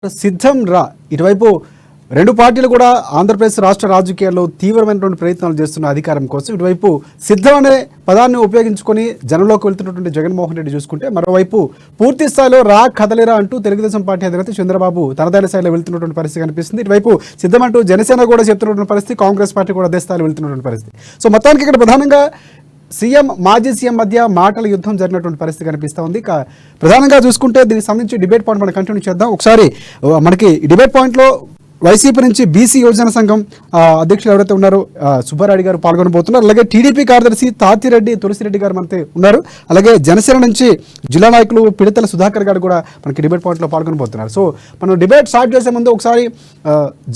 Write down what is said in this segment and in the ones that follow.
సిద్ధం రా ఇటువైపు రెండు పార్టీలు కూడా ఆంధ్రప్రదేశ్ రాష్ట్ర రాజకీయాల్లో తీవ్రమైనటువంటి ప్రయత్నాలు చేస్తున్న అధికారం కోసం ఇటువైపు సిద్ధం అనే పదాన్ని ఉపయోగించుకొని జనంలోకి వెళ్తున్నటువంటి జగన్మోహన్ రెడ్డి చూసుకుంటే మరోవైపు పూర్తి స్థాయిలో రా కదలిరా అంటూ తెలుగుదేశం పార్టీ అధినేత చంద్రబాబు తనదైన స్థాయిలో వెళ్తున్నటువంటి పరిస్థితి కనిపిస్తుంది. ఇటువైపు సిద్ధం అంటూ జనసేన కూడా చెప్తున్నటువంటి పరిస్థితి, కాంగ్రెస్ పార్టీ కూడా అదే స్థాయిలో వెళ్తున్నటువంటి పరిస్థితి. సో మొత్తానికి ఇక్కడ ప్రధానంగా సీఎం మాజీ సీఎం మధ్య మాటల యుద్ధం జరిగినటువంటి పరిస్థితి కనిపిస్తూ ఉంది. ప్రధానంగా చూసుకుంటే దీనికి సంబంధించి డిబేట్ పాయింట్ మనం కంటిన్యూ చేద్దాం. ఒకసారి మనకి డిబేట్ పాయింట్లో వైసీపీ నుంచి బీసీ యువజన సంఘం అధ్యక్షులు ఎవరైతే ఉన్నారో సుబ్బారెడ్డి గారు పాల్గొనబోతున్నారు. అలాగే టీడీపీ కార్యదర్శి తాతిరెడ్డి తులసిరెడ్డి గారు మనతో ఉన్నారు. అలాగే జనసేన నుంచి జిల్లా నాయకులు పిడతల సుధాకర్ గారు కూడా మనకి డిబేట్ పాయింట్లో పాల్గొనబోతున్నారు. సో మనం డిబేట్ స్టార్ట్ చేసే ముందు ఒకసారి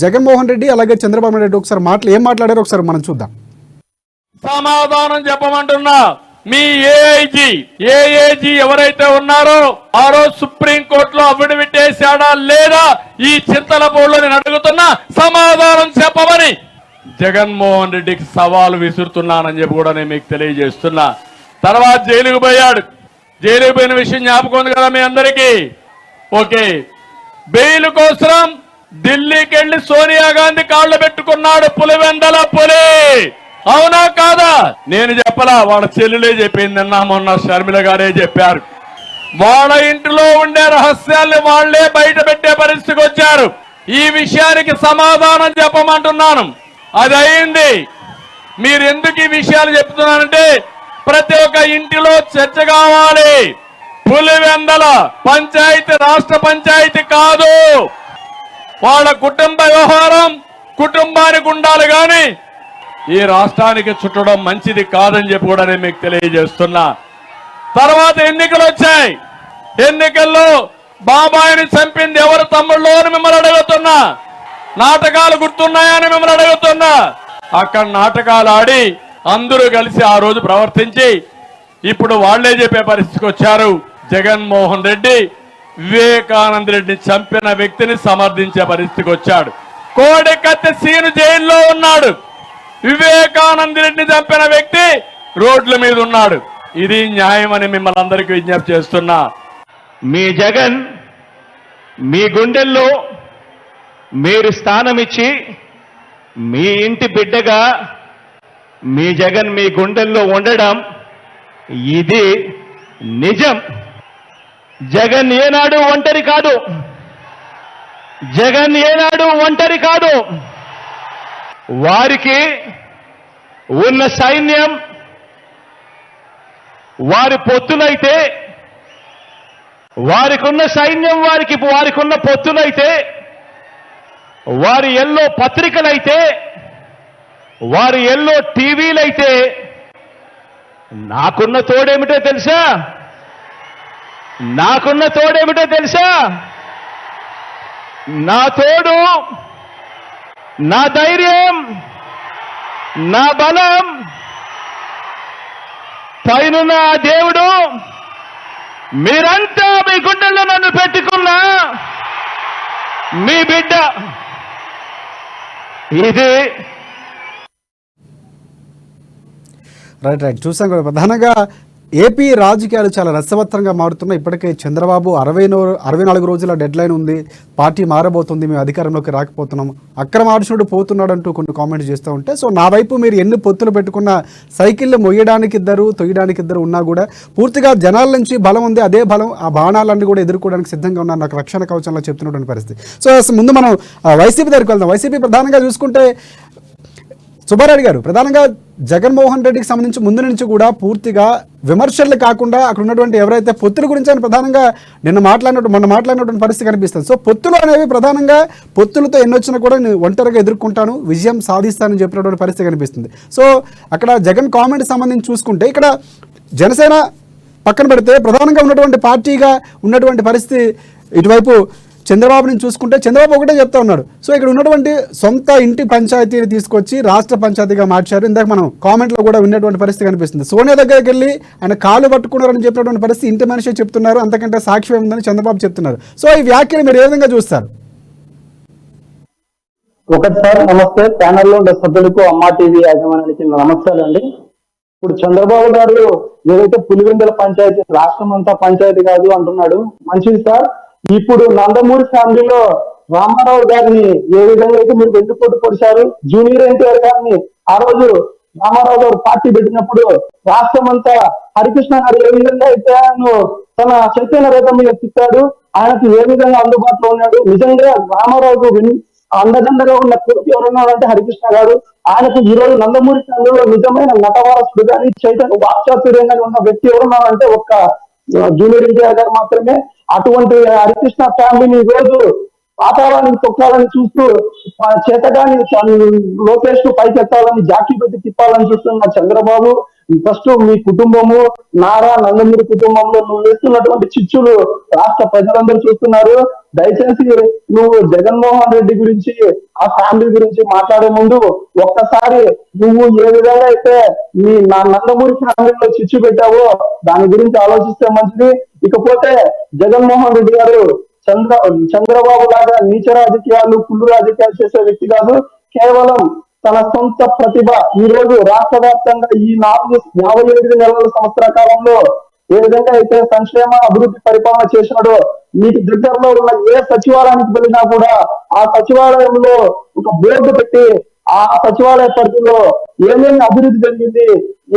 జగన్మోహన్ రెడ్డి అలాగే చంద్రబాబు నాయుడు ఒకసారి ఏం మాట్లాడారో ఒకసారి మనం చూద్దాం. సమాధానం చెప్పమంటున్నా. మీ ఏఐజీ ఎవరైతే ఉన్నారో ఆ రోజు సుప్రీంకోర్టులో అఫిడవిట్ వేసాడా లేదా ఈ చింతలపూడిలో నేను అడుగుతున్నా, సమాధానం చెప్పమని జగన్మోహన్ రెడ్డికి సవాలు విసురుతున్నానని చెప్పి కూడా నేను మీకు తెలియజేస్తున్నా. తర్వాత జైలుకు పోయాడు. జైలుకు పోయిన విషయం జ్ఞాపకం ఉంది కదా మీ అందరికీ. ఓకే, బెయిల్ కోసం ఢిల్లీకి వెళ్లి సోనియా గాంధీ కాళ్ళు పెట్టుకున్నాడు. పులివెందల పులి, అవునా కాదా? నేను చెప్పలా, వాళ్ళ చెల్లెలే చెప్పింది. నిన్న మొన్న షర్మిల గారే చెప్పారు. వాళ్ళ ఇంటిలో ఉండే రహస్యాల్ని వాళ్లే బయట పెట్టే పరిస్థితికి వచ్చారు. ఈ విషయానికి సమాధానం చెప్పమంటున్నాను. అది అయింది. మీరు ఎందుకు ఈ విషయాలు చెప్తున్నారంటే ప్రతి ఒక్క ఇంటిలో చర్చ కావాలి. పులివెందల పంచాయతీ రాష్ట్ర పంచాయతీ కాదు. వాళ్ళ కుటుంబ వ్యవహారం కుటుంబానికి ఉండాలి కానీ ఈ రాష్ట్రానికి చుట్టడం మంచిది కాదని చెప్పి కూడా నేను మీకు తెలియజేస్తున్నా. తర్వాత ఎన్నికలు వచ్చాయి. ఎన్నికల్లో బాబాయిని చంపింది ఎవరు తమ్ముళ్ళు అని మిమ్మల్ని అడుగుతున్నా. నాటకాలు గుర్తున్నాయని మిమ్మల్ని అడుగుతున్నా. అక్కడ నాటకాలు ఆడి అందరూ కలిసి ఆ రోజు ప్రవర్తించి ఇప్పుడు వాళ్లే చెప్పే పరిస్థితికి వచ్చారు. జగన్మోహన్ రెడ్డి వివేకానంద రెడ్డిని చంపిన వ్యక్తిని సమర్థించే పరిస్థితికి వచ్చాడు. కోడెకత్తి సీను జైల్లో ఉన్నాడు. వివేకానంద రెడ్డిని చంపిన వ్యక్తి రోడ్ల మీద ఉన్నాడు. ఇది న్యాయం అని మిమ్మల్ని అందరికీ విజ్ఞప్తి చేస్తున్నా. మీ జగన్ మీ గుండెల్లో మీరు స్థానం ఇచ్చి మీ ఇంటి బిడ్డగా మీ జగన్ మీ గుండెల్లో ఉండడం ఇది నిజం. జగన్ ఏనాడు ఒంటరి కాదు. జగన్ ఏనాడు ఒంటరి కాదు. వారికి ఉన్న సైన్యం వారి పొత్తులైతే, వారికి ఉన్న సైన్యం వారికి ఉన్న పొత్తులైతే, వారి ఎల్లో పత్రికలైతే, వారి ఎల్లో టీవీలైతే, నాకున్న తోడేమిటో తెలుసా? నాకున్న తోడేమిటో తెలుసా? నా తోడు, నా ధైర్యం, నా బలం పైనున్న ఆ దేవుడు. మీరంతా మీ గుండెల్లో నన్ను పెట్టుకున్నా మీ బిడ్డ. ఇది రైట్ చూసాం కదా. ప్రధానంగా ఏపీ రాజకీయాలు చాలా రసవత్తరంగా మారుతున్నాయి. ఇప్పటికే చంద్రబాబు 64 రోజుల డెడ్ లైన్ ఉంది, పార్టీ మారబోతుంది, మేము అధికారంలోకి రాకపోతున్నాం, అక్రమ ఆడుచుడు పోతున్నాడు అంటూ కొన్ని కామెంట్స్ చేస్తూ ఉంటే, సో నా వైపు మీరు ఎన్ని పొత్తులు పెట్టుకున్న సైకిళ్ళు మొయ్యడానికి ఇద్దరు తొయ్యడానికి ఇద్దరు ఉన్నా కూడా పూర్తిగా జనాల నుంచి బలం ఉంది. అదే బలం ఆ బాణాలన్నీ కూడా ఎదుర్కోవడానికి సిద్ధంగా ఉన్నారు, నాకు రక్షణ కవచంలో చెప్తున్నటువంటి పరిస్థితి. సో ముందు మనం వైసీపీ దగ్గరికి వెళ్దాం. వైసీపీ ప్రధానంగా చూసుకుంటే సుబ్బారెడ్డి గారు, ప్రధానంగా జగన్మోహన్ రెడ్డికి సంబంధించి ముందు నుంచి కూడా పూర్తిగా విమర్శలు కాకుండా అక్కడ ఉన్నటువంటి ఎవరైతే పొత్తుల గురించి ఆయన ప్రధానంగా మొన్న మాట్లాడినటువంటి పరిస్థితి కనిపిస్తుంది. సో పొత్తులు అనేవి ప్రధానంగా పొత్తులతో ఎన్నొచ్చినా కూడా నేను ఒంటరిగా ఎదుర్కొంటాను, విజయం సాధిస్తానని చెప్పినటువంటి పరిస్థితి కనిపిస్తుంది. సో అక్కడ జగన్ కామెంట్ సంబంధించి చూసుకుంటే ఇక్కడ జనసేన పక్కన పెడితే ప్రధానంగా ఉన్నటువంటి పార్టీగా ఉన్నటువంటి పరిస్థితి ఇటువైపు చంద్రబాబు నుంచి చూసుకుంటే చంద్రబాబు ఒకటే చెప్తా ఉన్నాడు. సో ఇక్కడ ఉన్నటువంటి సొంత ఇంటి పంచాయతీని తీసుకొచ్చి రాష్ట్ర పంచాయతీగా మార్చారు. ఇందాక మనం కామెంట్లో కూడా విన్నటువంటి పరిస్థితి కనిపిస్తుంది. సోనియా దగ్గరికి వెళ్ళి ఆయన కాలు పట్టుకున్నారని చెప్పినటువంటి పరిస్థితి ఇంటి మనిషి చెప్తున్నారు, అంతకంటే సాక్ష్యం ఉందని చంద్రబాబు చెప్తున్నారు. సో ఈ వ్యాఖ్యలు మీరు ఏ విధంగా చూస్తారు? ఒకసారి నమస్తే, ఛానల్లో ఉండే సభ్యులకు అమ్మా టీవీ యాజమాన్యానికి నమస్కారం అండి. ఇప్పుడు చంద్రబాబు గారు ఏదైతే పులివెందుల పంచాయతీ రాష్ట్రం అంతా పంచాయతీ కాదు అంటున్నాడు, మంచిది సార్. ఇప్పుడు నందమూరి ఫ్యామిలీలో రామారావు గారిని ఏ విధంగా అయితే మీరు వెన్నుపోటు పొడిచారు, జూనియర్ ఎన్టీఆర్ గారిని ఆ రోజు రామారావు గారు పార్టీ పెట్టినప్పుడు రాష్ట్రం అంతా హరికృష్ణ గారు ఏ విధంగా అయితే ఆయన తన చైతన్య రథం మీద తిప్పాడు, ఆయనకు ఏ విధంగా అందుబాటులో ఉన్నాడు. నిజంగా రామారావుకు అండదండగా ఉన్న కోర్టు ఎవరున్నారంటే హరికృష్ణ గారు. ఆయనకు ఈ రోజు నందమూరి ఫ్యామిలీలో నిజమైన నటవారసుడు కానీ చైతన్య వాక్చాతుర్యంగా ఉన్న వ్యక్తి ఎవరున్నారంటే ఒక్క జూనియర్ ఎన్టీఆర్ గారు మాత్రమే. అటువంటి హరికృష్ణ ఫ్యామిలీని ఈ రోజు పాతాళానికి తొక్కాలని చూస్తూ చేతగాని లోకేష్ కు పైకెత్తాలని జాకీ పెట్టి తిప్పాలని చూస్తున్న చంద్రబాబు, ఫస్ట్ మీ కుటుంబము నారా నందమూరి కుటుంబంలో నువ్వు వేస్తున్నటువంటి చిచ్చులు రాష్ట్ర ప్రజలందరూ చూస్తున్నారు. దయచేసి నువ్వు జగన్మోహన్ రెడ్డి గురించి ఆ ఫ్యామిలీ గురించి మాట్లాడే ముందు ఒక్కసారి నువ్వు ఏ విధంగా అయితే నా నందమూరి ఫ్యామిలీలో చిచ్చు పెట్టావో దాని గురించి ఆలోచిస్తే మంచిది. ఇకపోతే జగన్మోహన్ రెడ్డి గారు చంద్రబాబు లాగా నీచ రాజకీయాలు కుళ్ళు రాజకీయాలు చేసే వ్యక్తి కాదు. కేవలం తన సొంత ప్రతిభ ఈ రోజు రాష్ట్ర వ్యాప్తంగా ఈ 58 నెలల సంవత్సర కాలంలో ఏ విధంగా అయితే సంక్షేమ అభివృద్ధి పరిపాలన చేశాడో, మీకు దగ్గరలో ఉన్న ఏ సచివాలయానికి వెళ్ళినా కూడా ఆ సచివాలయంలో ఒక బోర్డు పెట్టి ఆ సచివాలయ పరిధిలో ఏమేమి అభివృద్ధి జరిగింది,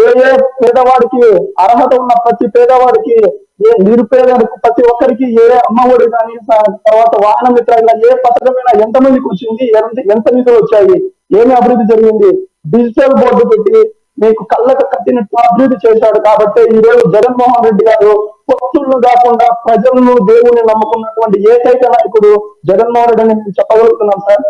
ఏ పేదవాడికి అర్హత ఉన్న ప్రతి పేదవాడికి, ఏ నిరుపేదలకు ప్రతి ఒక్కరికి ఏ అమ్మఒడి కానీ తర్వాత వాహన మిత్ర ఏ పథకమైనా ఎంతమందికి వచ్చింది, ఎంత నిధులు వచ్చాయి, ఏమి అభివృద్ధి జరిగింది, డిజిటల్ బోర్డు పెట్టి మీకు కళ్ళకు కట్టినట్టు అభివృద్ధి చేశాడు. కాబట్టి ఈ రోజు జగన్మోహన్ రెడ్డి గారు పొత్తులు కాకుండా ప్రజలను దేవుని నమ్ముకున్నటువంటి ఏకైక నాయకుడు జగన్మోహన్ రెడ్డి అని మేము చెప్పగలుగుతున్నాం సార్.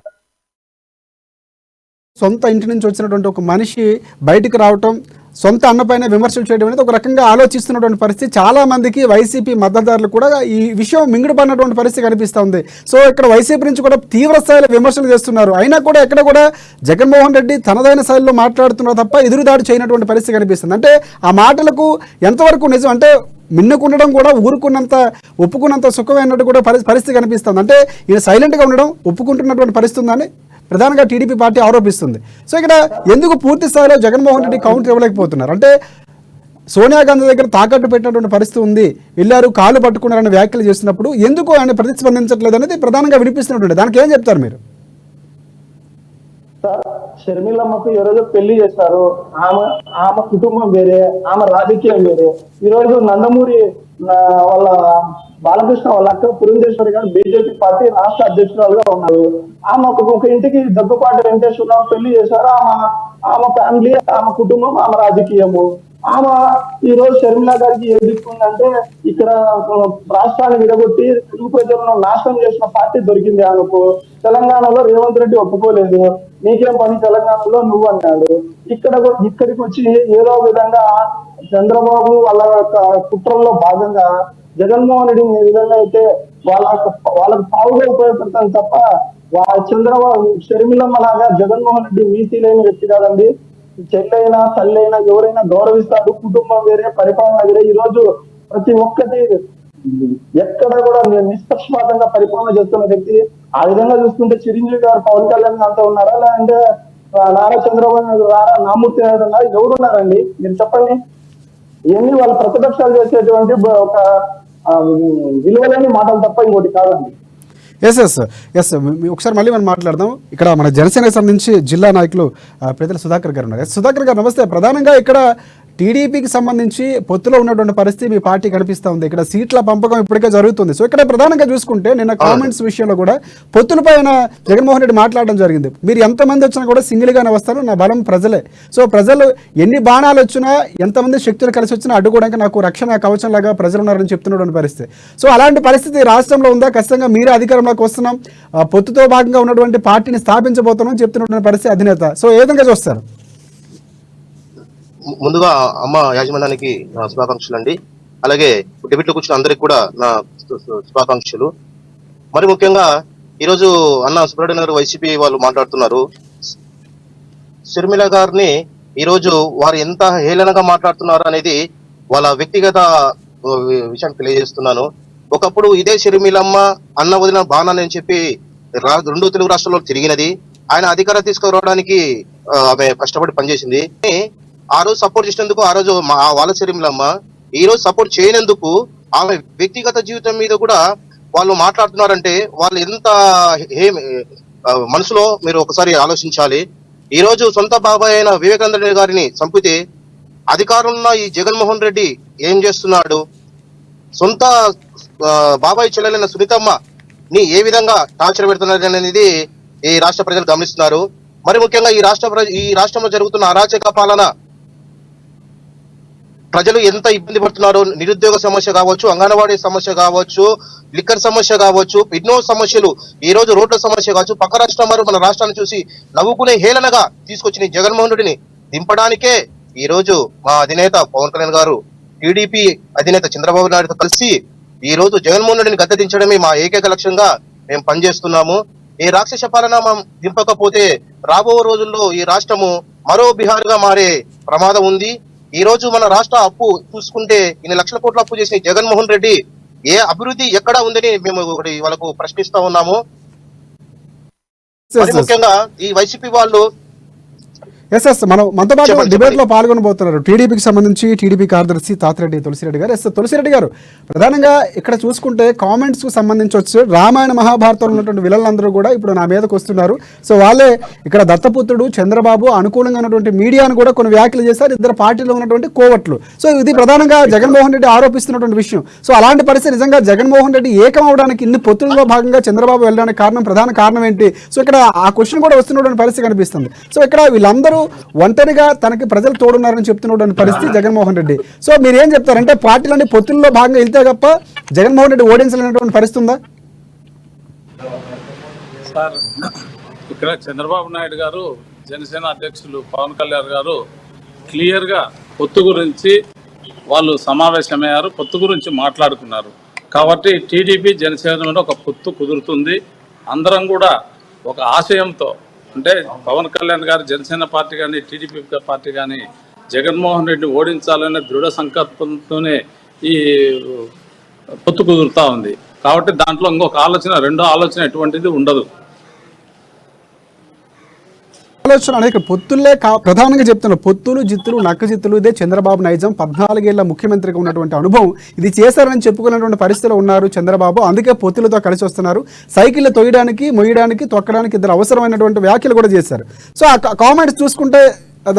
సొంత ఇంటి నుంచి వచ్చినటువంటి ఒక మనిషి బయటకు రావటం, సొంత అన్నపైన విమర్శలు చేయడం అనేది ఒక రకంగా ఆలోచిస్తున్నటువంటి పరిస్థితి. చాలా మందికి వైసీపీ మద్దతుదారులు కూడా ఈ విషయం మింగుడుపడినటువంటి పరిస్థితి కనిపిస్తూ ఉంది. సో ఇక్కడ వైసీపీ నుంచి కూడా తీవ్ర స్థాయిలో విమర్శలు చేస్తున్నారు. అయినా కూడా ఎక్కడ కూడా జగన్మోహన్ రెడ్డి తనదైన శైలిలో మాట్లాడుతున్నారు తప్ప ఎదురుదాడి చేయనటువంటి పరిస్థితి కనిపిస్తుంది. అంటే ఆ మాటలకు ఎంతవరకు నిజం, అంటే మిన్నుకుండడం కూడా ఊరుకున్నంత ఒప్పుకున్నంత సుఖమైనట్టు కూడా పరిస్థితి కనిపిస్తుంది. అంటే ఈయన సైలెంట్గా ఉండడం ఒప్పుకుంటున్నటువంటి పరిస్థితి ఉందని ప్రధానంగా టీడీపీ పార్టీ ఆరోపిస్తుంది. సో ఇక్కడ ఎందుకు పూర్తి స్థాయిలో జగన్మోహన్ రెడ్డి కౌంటర్ ఇవ్వలేకపోతున్నారు అంటే, సోనియా గాంధీ దగ్గర తాకట్టు పెట్టినటువంటి పరిస్థితి ఉంది, వెళ్ళారు కాళ్ళు పట్టుకున్నారని వ్యాఖ్యలు చేసినప్పుడు ఎందుకు ఆయన ప్రతిస్పందించట్లేదు అనేది ప్రధానంగా వినిపిస్తున్నటువంటి, దానికి ఏం చెప్తారు మీరు? సార్, షర్మిలమ్మకు ఈ రోజు పెళ్లి చేస్తారు. ఆమె కుటుంబం వేరే, ఆమె రాజకీయం వేరే. ఈ రోజు నందమూరి వాళ్ళ బాలకృష్ణ వాళ్ళ అక్క పురంధేశ్వరి గారు బీజేపీ పార్టీ రాష్ట్ర అధ్యక్షురాలుగా ఉన్నారు. ఆమె ఒక ఇంటికి దగ్గుపాటి వెంకటేశ్వరరావు పెళ్లి చేశారు. ఆమె ఫ్యామిలీ, ఆమె కుటుంబం, ఆమె రాజకీయము. ఆమె ఈ రోజు షర్మిల గారికి ఏం దిక్కుందంటే, ఇక్కడ రాష్ట్రాన్ని విడగొట్టి తెలుగు ప్రజలను నాశనం చేసిన పార్టీ దొరికింది ఆమెకు. తెలంగాణలో రేవంత్ రెడ్డి ఒప్పుకోలేదు, నీకేం పని తెలంగాణలో నువ్వు అన్నాడు. ఇక్కడికి వచ్చి ఏదో విధంగా చంద్రబాబు వాళ్ళ కుట్రల్లో భాగంగా జగన్మోహన్ రెడ్డిని ఏ విధంగా అయితే వాళ్ళకు పావుగా ఉపయోగపడతాను తప్ప చంద్రబాబు షర్మిలమ్మ లాగా జగన్మోహన్ రెడ్డి నీతి లేని వ్యక్తి కాదండి. చెల్లైనా తల్లైనా ఎవరైనా గౌరవిస్తాడు. కుటుంబం వేరే, పరిపాలన వేరే. ఈ రోజు ప్రతి ఒక్కటి ఎక్కడ కూడా నిష్పక్షపాతంగా పరిపాలన చేస్తున్న వ్యక్తి. ఆ విధంగా చూసుకుంటే చిరంజీవి గారు పవన్ కళ్యాణ్ అంతా ఉన్నారా, లేదంటే నారా చంద్రబాబు నాయుడు నామూర్తి నాయుడు ఉన్నారా, ఎవరున్నారండి మీరు చెప్పండి. ఇవన్నీ వాళ్ళ ప్రతిపక్షాలు చేసేటువంటి ఒక విలువలేని మాటలు తప్ప ఇంకోటి కాదండి. ఎస్ ఒకసారి మళ్ళీ మనం మాట్లాడదాం. ఇక్కడ మన జనసేన సంబంధించి జిల్లా నాయకులు పెద్దల సుధాకర్ గారు ఉన్నారు. సుధాకర్ గారు నమస్తే. ప్రధానంగా ఇక్కడ టీడీపీకి సంబంధించి పొత్తులో ఉన్నటువంటి పరిస్థితి మీ పార్టీ కనిపిస్తూ ఉంది. ఇక్కడ సీట్ల పంపకం ఇప్పటికే జరుగుతుంది. సో ఇక్కడ ప్రధానంగా చూసుకుంటే నిన్న కామెంట్స్ విషయంలో కూడా పొత్తులపై జగన్మోహన్ రెడ్డి మాట్లాడడం జరిగింది. మీరు ఎంతమంది వచ్చినా కూడా సింగిల్గానే వస్తారు, నా బలం ప్రజలే. సో ప్రజలు ఎన్ని బాణాలు వచ్చినా, ఎంతమంది శక్తులు కలిసి వచ్చినా అడ్డుకోవడానికి నాకు రక్షణ కవచం లాగా ప్రజలు ఉన్నారని చెప్తున్నటువంటి పరిస్థితి. సో అలాంటి పరిస్థితి రాష్ట్రంలో ఉందా? ఖచ్చితంగా మీరే అధికారంలోకి వస్తున్నాం, పొత్తుతో భాగంగా ఉన్నటువంటి పార్టీని స్థాపించబోతున్నాం చెప్తున్నటువంటి పరిస్థితి అధినేత. సో ఏ విధంగా చూస్తారు? ముందుగా అమ్మ యాజమాన్యానికి నా శుభాకాంక్షలు అండి. అలాగే డెబిట్లో కూర్చున్న అందరికి కూడా నా శుభాకాంక్షలు. మరి ముఖ్యంగా ఈరోజు అన్న సుబ్రహ్మణ్యం గారు వైసీపీ వాళ్ళు మాట్లాడుతున్నారు. షర్మిల గారిని ఈరోజు వారు ఎంత హేళనగా మాట్లాడుతున్నారు అనేది వాళ్ళ వ్యక్తిగత విషయాన్ని తెలియజేస్తున్నాను. ఒకప్పుడు ఇదే షర్మిలమ్మ అన్న వదిన బాణాన్ని అని చెప్పి 2 తెలుగు రాష్ట్రాల్లో తిరిగినది. ఆయన అధికారం తీసుకురావడానికి ఆమె కష్టపడి పనిచేసింది. ఆ రోజు సపోర్ట్ చేసినందుకు ఆ రోజు వాళ్ళ షర్మిలమ్మ, ఈ రోజు సపోర్ట్ చేయనందుకు ఆమె వ్యక్తిగత జీవితం మీద కూడా వాళ్ళు మాట్లాడుతున్నారంటే వాళ్ళు ఎంత మనసులో మీరు ఒకసారి ఆలోచించాలి. ఈ రోజు సొంత బాబాయ్ అయిన వివేకానంద రెడ్డి గారిని చంపితే అధికారంలో ఈ జగన్మోహన్ రెడ్డి ఏం చేస్తున్నాడు? సొంత బాబాయ్ చెల్లెలైన సునీతమ్మ ని ఏ విధంగా టార్చర్ పెడుతున్నారు అనేది ఈ రాష్ట్ర ప్రజలు గమనిస్తున్నారు. మరి ముఖ్యంగా ఈ రాష్ట్రంలో జరుగుతున్న అరాచక పాలన ప్రజలు ఎంత ఇబ్బంది పడుతున్నారో, నిరుద్యోగ సమస్య కావచ్చు, అంగన్వాడీ సమస్య కావచ్చు, లిక్కర్ సమస్య కావచ్చు, ఎన్నో సమస్యలు, ఈ రోజు రోడ్ల సమస్య కావచ్చు, పక్క రాష్ట్రం వారు మన రాష్ట్రాన్ని చూసి నవ్వుకునే హేళనగా తీసుకొచ్చిన జగన్మోహన్ రెడ్డిని దింపడానికే ఈ రోజు మా అధినేత పవన్ కళ్యాణ్ గారు టీడీపీ అధినేత చంద్రబాబు నాయుడుతో కలిసి ఈ రోజు జగన్మోహన్ రెడ్డిని గద్దెదించడమే మా ఏకైక లక్ష్యంగా మేము పనిచేస్తున్నాము. ఈ రాక్షస పాలన మనం దింపకపోతే రాబో రోజుల్లో ఈ రాష్ట్రము మరో బీహార్ గా మారే ప్రమాదం ఉంది. ఈ రోజు మన రాష్ట్ర అప్పు చూసుకుంటే ఇన్ని లక్షల కోట్ల అప్పు చేసిన జగన్మోహన్ రెడ్డి ఏ అభివృద్ధి ఎక్కడ ఉందని మేము ఒకటి వాళ్ళకు ప్రశ్నిస్తా ఉన్నాము. మరి ముఖ్యంగా ఈ వైసీపీ వాళ్ళు ఎస్ మనతో పాటు చెప్పండి. డిబేట్ లో పాల్గొనబోతున్నారు టీడీపీకి సంబంధించి టీడీపీ కార్యదర్శి తాతిరెడ్డి తులసిరెడ్డి గారు. తులసిరెడ్డి గారు, ప్రధానంగా ఇక్కడ చూసుకుంటే కామెంట్స్ కు సంబంధించి వచ్చి రామాయణ మహాభారతంలో ఉన్నటువంటి విలన్లందరూ కూడా ఇప్పుడు నా మీదకి వస్తున్నారు. సో వాళ్ళే ఇక్కడ దత్తపుత్రుడు చంద్రబాబు అనుకూలంగా ఉన్నటువంటి మీడియాను కూడా కొన్ని వ్యాఖ్యలు చేశారు, ఇద్దరు పార్టీలో ఉన్నటువంటి కోవట్లు. సో ఇది ప్రధానంగా జగన్మోహన్ రెడ్డి ఆరోపిస్తున్నటువంటి విషయం. సో అలాంటి పరిస్థితి నిజంగా జగన్మోహన్ రెడ్డి ఏకం అవడానికి ఇన్ని పొత్తుల్లో భాగంగా చంద్రబాబు వెళ్ళడానికి ప్రధాన కారణం ఏంటి? సో ఇక్కడ ఆ క్వశ్చన్ కూడా వస్తున్నటువంటి పరిస్థితి కనిపిస్తుంది. సో ఇక్కడ వీళ్ళందరూ ఒంటరిగా తనకి ప్రజలు తోడున్నారని చెప్తున్నటువంటి పరిస్థితి జగన్మోహన్ రెడ్డి. సో మీరు ఏం చెప్తారంటే పార్టీలన్నీ పొత్తుల్లో భాగంగా వెళ్తే తప్ప జగన్మోహన్ రెడ్డి ఓడించలేనటువంటి పరిస్థితి ఉందా? సార్, ఇక్కడ చంద్రబాబు నాయుడు గారు, జనసేన అధ్యక్షులు పవన్ కళ్యాణ్ గారు క్లియర్గా పొత్తు గురించి వాళ్ళు సమావేశమయ్యారు, పొత్తు గురించి మాట్లాడుకున్నారు. కాబట్టి టీడీపీ జనసేనలో ఒక పొత్తు కుదురుతుంది. అందరం కూడా ఒక ఆశయంతో, అంటే పవన్ కళ్యాణ్ గారు జనసేన పార్టీ కానీ టీడీపీ పార్టీ కానీ జగన్మోహన్ రెడ్డిని ఓడించాలనే దృఢ సంకల్పంతోనే ఈ పొత్తు కుదురుతూ ఉంది. కాబట్టి దాంట్లో ఇంకొక ఆలోచన, రెండో ఆలోచన ఎటువంటిది ఉండదు. ఆలోచన అనేక పొత్తులే ప్రధానంగా చెప్తున్నారు. పొత్తులు జిత్తులు నక్క జిత్తులు ఇదే చంద్రబాబు నైజం. 14 ఏళ్ల ముఖ్యమంత్రిగా ఉన్నటువంటి అనుభవం ఇది చేశారని చెప్పుకున్నటువంటి పరిస్థితిలో ఉన్నారు చంద్రబాబు. అందుకే పొత్తులతో కలిసి వస్తున్నారు. సైకిల్ తొయ్యడానికి, మొయ్యడానికి, తొక్కడానికి ఇద్దరు అవసరమైనటువంటి వ్యాఖ్యలు కూడా చేశారు. సో ఆ కామెంట్స్ చూసుకుంటే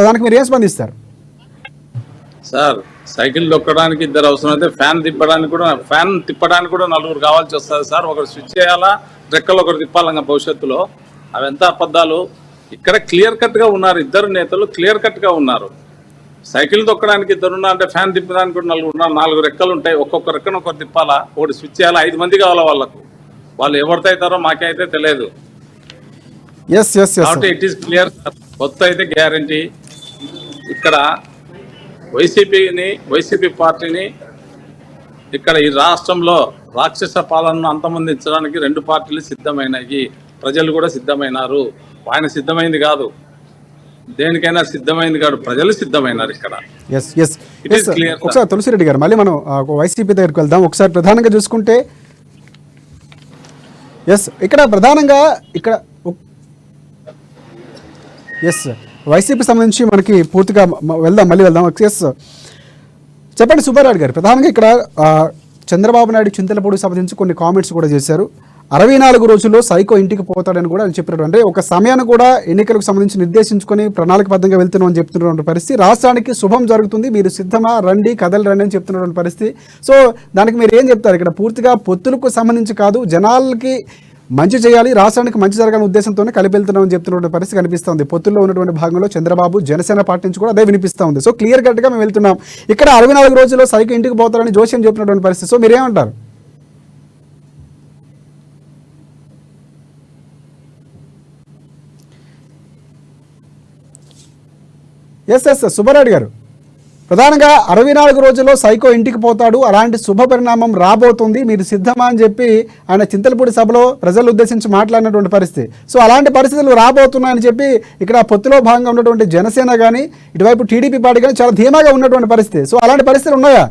దానికి మీరు ఏం స్పందిస్తారు? సార్, సైకిల్ దొక్కడానికి ఇద్దరు అవసరం అయితే ఫ్యాన్ తిప్పడానికి కూడా నలుగురు కావాల్సి వస్తుంది సార్. ఒకరు స్విచ్ చేయాలా, రెక్కలు ఒకరు తిప్పాలంగా భవిష్యత్తులో. అవి ఎంత అబద్ధాలు! ఇక్కడ క్లియర్ కట్గా ఉన్నారు, ఇద్దరు నేతలు క్లియర్ కట్గా ఉన్నారు. సైకిల్ తొక్కడానికి ఇద్దరున్నా అంటే ఫ్యాన్ తిప్పడానికి కూడా నలుగురు ఉన్నారు. 4 రెక్కలు ఉంటాయి, ఒక్కొక్క రెక్కను ఒకరు తిప్పాలా, ఒకటి స్విచ్ చేయాలా. 5 మంది కావాలా వాళ్ళకు. వాళ్ళు ఎవరితో అవుతారో మాకైతే తెలియదు. కాబట్టి ఇట్ ఈస్ క్లియర్. కొత్త అయితే గ్యారంటీ. ఇక్కడ వైసీపీ పార్టీని ఇక్కడ ఈ రాష్ట్రంలో రాక్షస పాలనను అంతమొందించడానికి 2 పార్టీలు సిద్ధమైనాయి, ప్రజలు కూడా సిద్ధమైనారు. ఆయన సిద్ధమైంది కాదు, దేనికైనా సిద్ధమైంది కాదు, ప్రజలు సిద్ధమైనారు. ఇక్కడ ఒకసారి తులసిరెడ్డి గారు, మళ్ళీ మనం వైసీపీ దగ్గరికి వెళ్దాం. ఒకసారి ప్రధానంగా చూసుకుంటే ఇక్కడ ప్రధానంగా వైసీపీ సంబంధించి మనకి పూర్తిగా మళ్ళీ వెళ్దాం. చెప్పండి సుబ్బారాయుడు గారు, ప్రధానంగా ఇక్కడ చంద్రబాబు నాయుడు చింతలపూడికి సంబంధించి కొన్ని కామెంట్స్ కూడా చేశారు. 64 రోజుల్లో సైకో ఇంటికి పోతాడని కూడా ఆయన చెప్పినట్టు, అంటే ఒక సమయాన్ని కూడా ఎన్నికలకు సంబంధించి నిర్దేశించుకొని ప్రణాళికబద్ధంగా వెళ్తున్నాం అని చెప్తున్నటువంటి పరిస్థితి. రాష్ట్రానికి శుభం జరుగుతుంది, మీరు సిద్ధమా, రండి, కథలు రండి అని చెప్తున్నటువంటి పరిస్థితి. సో దానికి మీరు ఏం చెప్తారు? ఇక్కడ పూర్తిగా పొత్తులకు సంబంధించి కాదు, జనాలకి మంచి చేయాలి, రాష్ట్రానికి మంచి జరగాలని ఉద్దేశంతోనే కలిపి వెళ్తున్నామని చెప్తున్నటువంటి పరిస్థితి కనిపిస్తుంది. పొత్తుల్లో ఉన్నటువంటి భాగంలో చంద్రబాబు జనసేన పార్టీ నుంచి కూడా అదే వినిపిస్తూ ఉంది. సో క్లియర్ కట్గా మేము వెళ్తున్నాం. ఇక్కడ 64 రోజుల్లో సైకో ఇంటికి పోతారని జోస్యం చెప్పినటువంటి పరిస్థితి. సో మీరేమంటారు? సుబ్బారెడ్డి గారు, ప్రధానంగా 64 రోజుల్లో సైకో ఇంటికి పోతాడు, అలాంటి శుభ పరిణామం రాబోతుంది, మీరు సిద్ధమా అని చెప్పి ఆయన చింతలపూడి సభలో ప్రజలు ఉద్దేశించి మాట్లాడినటువంటి పరిస్థితి. సో అలాంటి పరిస్థితులు రాబోతున్నాయని చెప్పి ఇక్కడ పొత్తులో భాగంగా ఉన్నటువంటి జనసేన కానీ ఇటువైపు టీడీపీ పార్టీ కానీ చాలా ధీమాగా ఉన్నటువంటి పరిస్థితి. సో అలాంటి పరిస్థితులు ఉన్నాయా?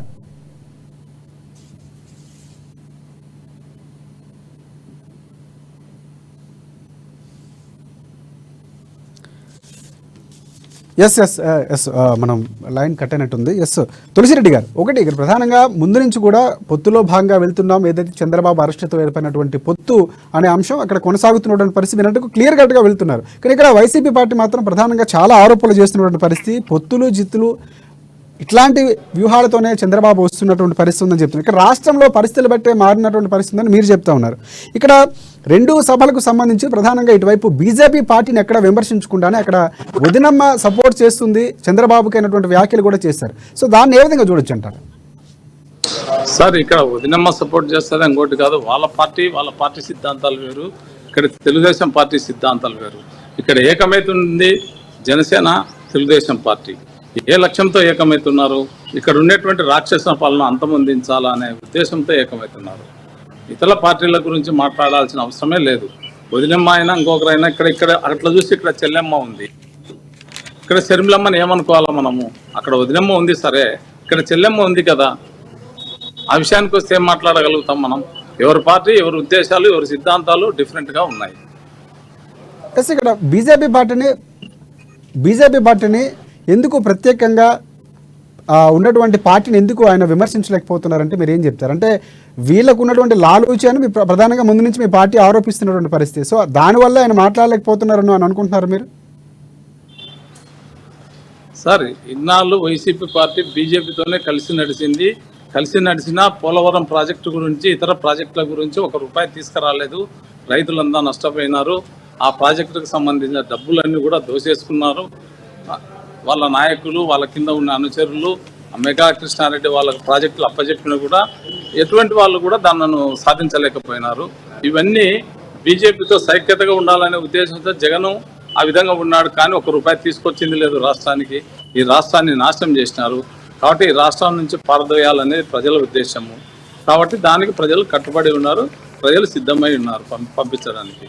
ఎస్ మనం లైన్ కట్ అయినట్టుంది. తులసిరెడ్డి గారు, ఒకటి ఇక్కడ ప్రధానంగా ముందు నుంచి కూడా పొత్తులో భాగంగా వెళ్తున్నాం, ఏదైతే చంద్రబాబు అరెస్టుతో ఏర్పడినటువంటి పొత్తు అనే అంశం అక్కడ కొనసాగుతున్నటువంటి పరిస్థితి విన్నట్టు క్లియర్ కట్గా వెళ్తున్నారు. కానీ ఇక్కడ వైసీపీ పార్టీ మాత్రం ప్రధానంగా చాలా ఆరోపణలు చేస్తున్నటువంటి పరిస్థితి, పొత్తులు జిత్తులు ఇట్లాంటి వ్యూహాలతోనే చంద్రబాబు వస్తున్నటువంటి పరిస్థితి ఉందని చెప్తున్నారు. ఇక్కడ రాష్ట్రంలో పరిస్థితులు బట్టే మారినటువంటి పరిస్థితి ఉందని మీరు చెప్తా ఉన్నారు. ఇక్కడ రెండు సభలకు సంబంధించి ప్రధానంగా ఇటువైపు బీజేపీ పార్టీని ఎక్కడ విమర్శించకుండానే అక్కడ వదినమ్మ సపోర్ట్ చేస్తుంది చంద్రబాబుకి అయినటువంటి వ్యాఖ్యలు కూడా చేశారు. సో దాన్ని ఏ విధంగా చూడొచ్చు అంటారు? సార్, ఇక్కడ వదినమ్మ సపోర్ట్ చేస్తారు ఇంకోటి కాదు. వాళ్ళ పార్టీ సిద్ధాంతాలు వేరు, ఇక్కడ తెలుగుదేశం పార్టీ సిద్ధాంతాలు వేరు. ఇక్కడ ఏకమైతుంది జనసేన తెలుగుదేశం పార్టీ. ఏ లక్ష్యంతో ఏకమవుతున్నారు? ఇక్కడ ఉండేటువంటి రాక్షస పాలన అంతమొందించాలనే ఉద్దేశంతో ఏకమవుతున్నారు. ఇతర పార్టీల గురించి మాట్లాడాల్సిన అవసరమే లేదు. వదినమ్మ అయినా ఇంకొకరైనా ఇక్కడ అట్లా చూసి ఇక్కడ చెల్లెమ్మ ఉంది, ఇక్కడ శర్మిలమ్మని ఏమనుకోవాలా మనము? అక్కడ వదినమ్మ ఉంది సరే, ఇక్కడ చెల్లెమ్మ ఉంది కదా. ఆ విషయానికి వస్తే ఏం మాట్లాడగలుగుతాం మనం? ఎవరి పార్టీ, ఎవరి ఉద్దేశాలు, ఎవరి సిద్ధాంతాలు డిఫరెంట్గా ఉన్నాయి. ఇక్కడ బీజేపీ పార్టీని ఎందుకు ప్రత్యేకంగా ఉన్నటువంటి పార్టీని ఎందుకు ఆయన విమర్శించలేకపోతున్నారంటే మీరు ఏం చెప్తారు? అంటే వీళ్ళకు ఉన్నటువంటి లాలూచి అని ప్రధానంగా ముందు నుంచి మీ పార్టీ ఆరోపిస్తున్నటువంటి పరిస్థితి. సో దానివల్ల ఆయన మాట్లాడలేకపోతున్నారని అని అనుకుంటున్నారు మీరు? సార్, ఇన్నాళ్ళు వైసీపీ పార్టీ బీజేపీతోనే కలిసి నడిచిన పోలవరం ప్రాజెక్టు గురించి, ఇతర ప్రాజెక్టుల గురించి ₹1 తీసుకురాలేదు. రైతులంతా నష్టపోయినారు. ఆ ప్రాజెక్టుకు సంబంధించిన డబ్బులన్నీ కూడా దోసేసుకున్నారు. వాళ్ళ నాయకులు, వాళ్ళ కింద ఉన్న అనుచరులు, మెగా కృష్ణారెడ్డి వాళ్ళ ప్రాజెక్టులు అప్పచెప్పినా కూడా ఎటువంటి వాళ్ళు కూడా దాన్ని సాధించలేకపోయినారు. ఇవన్నీ బీజేపీతో సైక్యతగా ఉండాలనే ఉద్దేశంతో జగన్ ఆ విధంగా ఉన్నాడు. కానీ ₹1 తీసుకొచ్చింది లేదు రాష్ట్రానికి. ఈ రాష్ట్రాన్ని నాశనం చేసినారు. కాబట్టి ఈ రాష్ట్రం నుంచి పారదోయాలనేది ప్రజల ఉద్దేశము. కాబట్టి దానికి ప్రజలు కట్టుబడి ఉన్నారు, ప్రజలు సిద్ధమై ఉన్నారు పంపించడానికి.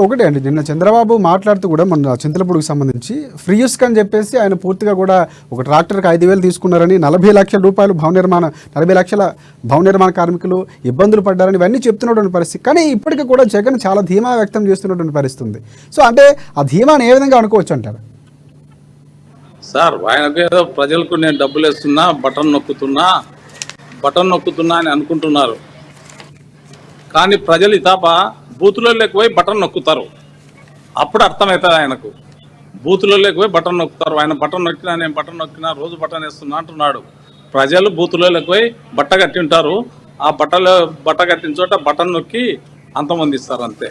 ఒకటే అండి, నిన్న చంద్రబాబు మాట్లాడుతూ కూడా మన చింతలపూడికి సంబంధించి ఫ్రీ ఇసుక అని చెప్పేసి ఆయన పూర్తిగా కూడా ఒక ట్రాక్టర్కి 5,000 తీసుకున్నారని, 40 లక్షల రూపాయలు 40 లక్షల భవన నిర్మాణ కార్మికులు ఇబ్బందులు పడ్డారని ఇవన్నీ చెప్తున్నటువంటి పరిస్థితి. కానీ ఇప్పటికీ కూడా జగన్ చాలా ధీమా వ్యక్తం చేస్తున్నటువంటి పరిస్థితి ఉంది. సో అంటే ఆ ధీమాని ఏ విధంగా అనుకోవచ్చు అంటారు? సార్, ఆయనకు ఏదో ప్రజలకు నేను డబ్బులు వేస్తున్నా, బటన్ నొక్కుతున్నా అని అనుకుంటున్నారు. కానీ ప్రజలు ఇతాప బూతులో లేకపోయి బటన్ నొక్కుతారు. అప్పుడు అర్థమవుతుంది ఆయనకు. బూతులో లేకపోయి బటన్ నొక్కుతారు. ఆయన బటన్ నొక్కినా, నేను బటన్ నొక్కినా, రోజు బటన్ వేస్తున్నా అంటున్నాడు. ప్రజలు బూతులో లేకపోయి బట్ట కట్టి ఉంటారు. ఆ బట్ట కట్టిన చోట బటన్ నొక్కి అంతమందిస్తారు, అంతే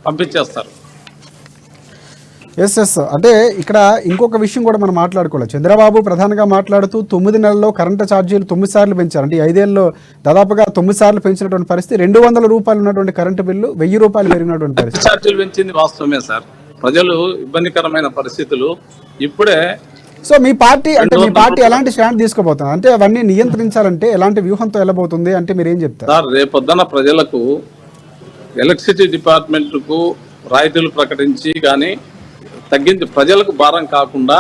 పంపించేస్తారు. ఎస్ అంటే ఇక్కడ ఇంకొక విషయం కూడా మనం మాట్లాడుకోవాలి. చంద్రబాబు ప్రధానంగా మాట్లాడుతూ 9 నెలల్లో కరెంటు ఛార్జీలు 9 సార్లు పెంచారు. అంటే 5 ఏళ్ళలో దాదాపుగా 9 సార్లు పెంచినటువంటి పరిస్థితి. ₹200 ఉన్నటువంటి కరెంటు బిల్లు ₹1000 పెరిగినటువంటి పరిస్థితి. ఛార్జీలు పెంచింది వాస్తవమే సార్. ప్రజలు ఇబ్బందికరమైన పరిస్థితులు ఇప్పుడే. సో మీ పార్టీ ఎలాంటి స్టాండ్ తీసుకోబోతుంది? అంటే అవన్నీ నియంత్రించాలంటే ఎలాంటి వ్యూహంతో వెళ్ళబోతుంది అంటే మీరు ఏం చెప్తారు? సార్, రేపొద్దున ప్రజలకు ఎలక్ట్రిసిటీ డిపార్ట్మెంట్కు రాయితీలు ప్రకటించి కానీ తగ్గించి ప్రజలకు భారం కాకుండా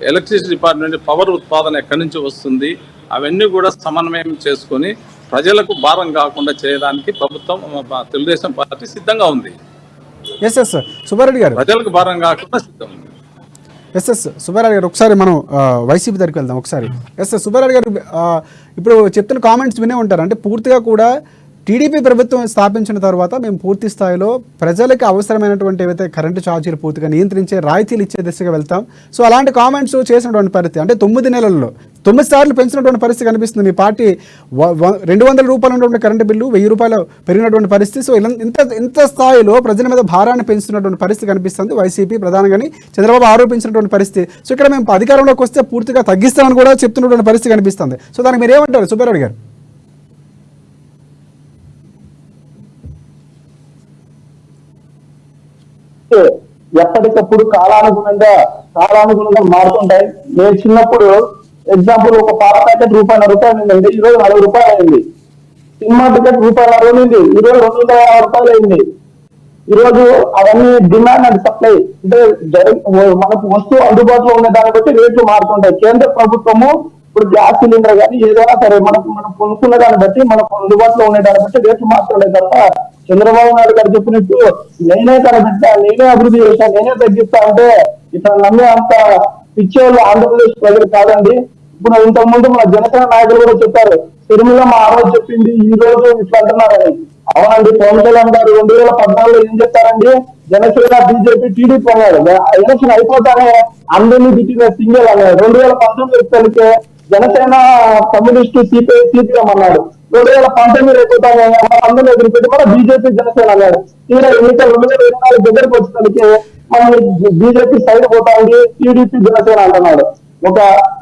ఎలక్ట్రిసిటీ డిపార్ట్మెంట్ పవర్ ఉత్పాదన ఎక్కడి నుంచి వస్తుంది అవన్నీ కూడా సమన్వయం చేసుకొని ప్రజలకు భారం కాకుండా చేయడానికి ప్రభుత్వం, తెలుగుదేశం పార్టీ సిద్ధంగా ఉంది. ఎస్ సుబ్బారెడ్డి గారు, ప్రజలకు భారం కాకుండా సిద్ధం ఉంది. సుబ్బారెడ్డి గారు, ఒకసారి మనం వైసీపీ దగ్గరికి వెళ్దాం ఒకసారి. సుబ్బారెడ్డి గారు, ఇప్పుడు చెప్తున్న కామెంట్స్ వినే ఉంటారు. అంటే పూర్తిగా కూడా టీడీపీ ప్రభుత్వం స్థాపించిన తర్వాత మేము పూర్తి స్థాయిలో ప్రజలకు అవసరమైనటువంటి ఏవైతే కరెంటు ఛార్జీలు పూర్తిగా నియంత్రించే రాయితీలు ఇచ్చే దిశగా వెళ్తాం. సో అలాంటి కామెంట్స్ చేసినటువంటి పరిస్థితి. అంటే 9 నెలల్లో 9 సార్లు పెంచినటువంటి పరిస్థితి కనిపిస్తుంది. మీ పార్టీ ₹200 ఉన్నటువంటి కరెంటు బిల్లు ₹1000 పెరిగినటువంటి పరిస్థితి. సో ఇంత స్థాయిలో ప్రజల మీద భారాన్ని పెంచుతున్నటువంటి పరిస్థితి కనిపిస్తుంది వైసీపీ ప్రధానంగాని చంద్రబాబు ఆరోపించినటువంటి పరిస్థితి. సో ఇక్కడ మేము అధికారంలోకి వస్తే పూర్తిగా తగ్గిస్తామని కూడా చెప్తున్నటువంటి పరిస్థితి కనిపిస్తుంది. సో దానికి మీరు ఏమంటారు సుబ్బారెడ్డి గారు? ఎప్పటికప్పుడు కాలానుగుణంగా మారుతుంటాయి. నేను చిన్నప్పుడు ఎగ్జాంపుల్ ఒక పాల ప్యాకెట్ ₹1.50 ఉందండి, ఈరోజు ₹40 అయింది. సినిమా టికెట్ ₹1.50 ఉంది, ఈరోజు ₹250 అయింది. ఈరోజు అవన్నీ డిమాండ్ అండ్ సప్లై, అంటే మనకు వస్తువు అందుబాటులో ఉన్న దాన్ని బట్టి రేట్లు మారుతుంటాయి. కేంద్ర ప్రభుత్వము ఇప్పుడు గ్యాస్ సిలిండర్ కానీ ఏదైనా సరే మనం కొనుక్కున్న దాన్ని బట్టి మనకు అందుబాటులో ఉండే దాన్ని బట్టి రేట్లు మారుతుంటాయి తప్ప చంద్రబాబు నాయుడు గారు చెప్పినట్టు నేనే తన బిడ్డ, నేనే అభివృద్ధి చేశాను, నేనే తగ్గిస్తా అంటే ఇట్లా నమ్మే అంత పిచ్చోళ్ళు ఆంధ్రప్రదేశ్ ప్రజలు కాదండి. ఇప్పుడు ఇంతకు ముందు మన జనసేన నాయకులు కూడా చెప్పారు, తిరుమల ఆ రోజు చెప్పింది ఈ రోజు ఇట్లా అంటున్నారని. అవునండి, పవన్ కళ్యాణ్ గారు 2014లో ఏం చెప్పారండి, జనసేన బీజేపీ టీడీపీ అన్నాడు. ఎలక్షన్ అయిపోతానే అందరినీ తిట్టిన సింగల్ అన్నాడు. 2019 కలిపే జనసేన కమ్యూనిస్టు సిపిఎం అన్నాడు. 2019 అయిపోతానే అందరినీ ఎదురుపెట్టి మన బీజేపీ జనసేన అన్నాడు. తీరా ఎన్నికలు 2024 దగ్గరకు వచ్చేసరికి మన బీజేపీ సైడ్ పోతా ఉంది, టీడీపీ జనసేన అంటున్నాడు.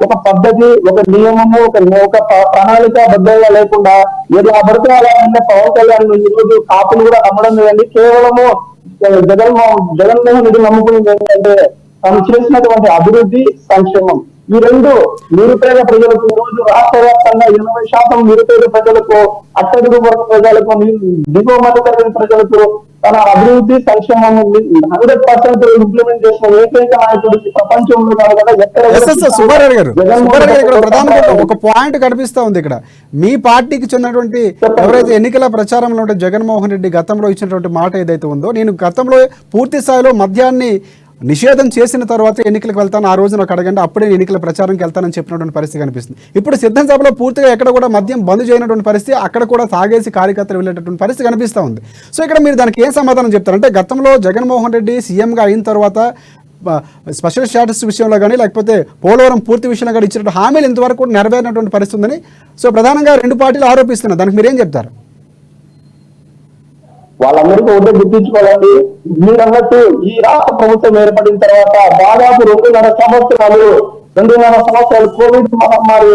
ఒక పద్ధతి, ఒక నియమము, ఒక ప్రణాళిక బద్దంగా లేకుండా ఏదో పడితే అలా ఉన్న పవన్ కళ్యాణ్ ఈ రోజు కాపులు కూడా నమ్మడం లేదండి. కేవలము జగన్మోహన్ రెడ్డి నమ్ముకునేది ఏంటంటే తాను చేసినటువంటి అభివృద్ధి, సంక్షేమం, ఈ రెండు నిరుపేద ప్రజలకు ఈ రోజు రాష్ట్ర వ్యాప్తంగా 80% నిరుపేద ప్రజలకు, అట్టడుగు వర్గ ప్రజలకు, దిగువ మధ్యతరగతి ప్రజలకు తన అభివృద్ధి సంక్షేమం 100% ఇంప్లిమెంట్ చేసిన ఏకైక నాయకుడు ప్రపంచంలో కదా ఎక్కడ. సుబ్బారెడ్డి గారు ఇక్కడ ప్రధానంగా ఒక పాయింట్ కనిపిస్తా ఉంది. ఇక్కడ మీ పార్టీకి చెందినటువంటి ఎవరైతే ఎన్నికల ప్రచారంలో ఉంటే జగన్మోహన్ రెడ్డి గతంలో ఇచ్చినటువంటి మాట ఏదైతే ఉందో, నేను గతంలో పూర్తి స్థాయిలో మద్యాన్ని నిషేధం చేసిన తర్వాత ఎన్నికలకు వెళ్తాను, ఆ రోజు నాకు అడగండి, అప్పుడే ఎన్నికల ప్రచారంకి వెళ్తానని చెప్పినటువంటి పరిస్థితి కనిపిస్తుంది. ఇప్పుడు సిద్ధం సభలో పూర్తిగా ఎక్కడ కూడా మద్యం బంద్ చేయనటువంటి పరిస్థితి, అక్కడ కూడా తాగేసి కార్యకర్తలు వెళ్ళేటటువంటి పరిస్థితి కనిపిస్తూ ఉంది. సో ఇక్కడ మీరు దానికి ఏం సమాధానం చెప్తారు? అంటే గతంలో జగన్మోహన్ రెడ్డి సీఎంగా అయిన తర్వాత స్పెషల్ స్టాటస్ విషయంలో కానీ లేకపోతే పోలవరం పూర్తి విషయంలో కానీ ఇచ్చినటువంటి హామీలు ఇంతవరకు కూడా నెరవేరినటువంటి పరిస్థితి ఉందని సో ప్రధానంగా రెండు పార్టీలు ఆరోపిస్తున్నారు. దానికి మీరేం చెప్తారు? వాళ్ళందరికీ ఒకటే గుర్తించుకోవాలండి, మీరు అన్నట్టు ఈ రాష్ట్ర ప్రభుత్వం ఏర్పడిన తర్వాత దాదాపు 2.5 సంవత్సరాలు కోవిడ్ మహమ్మారి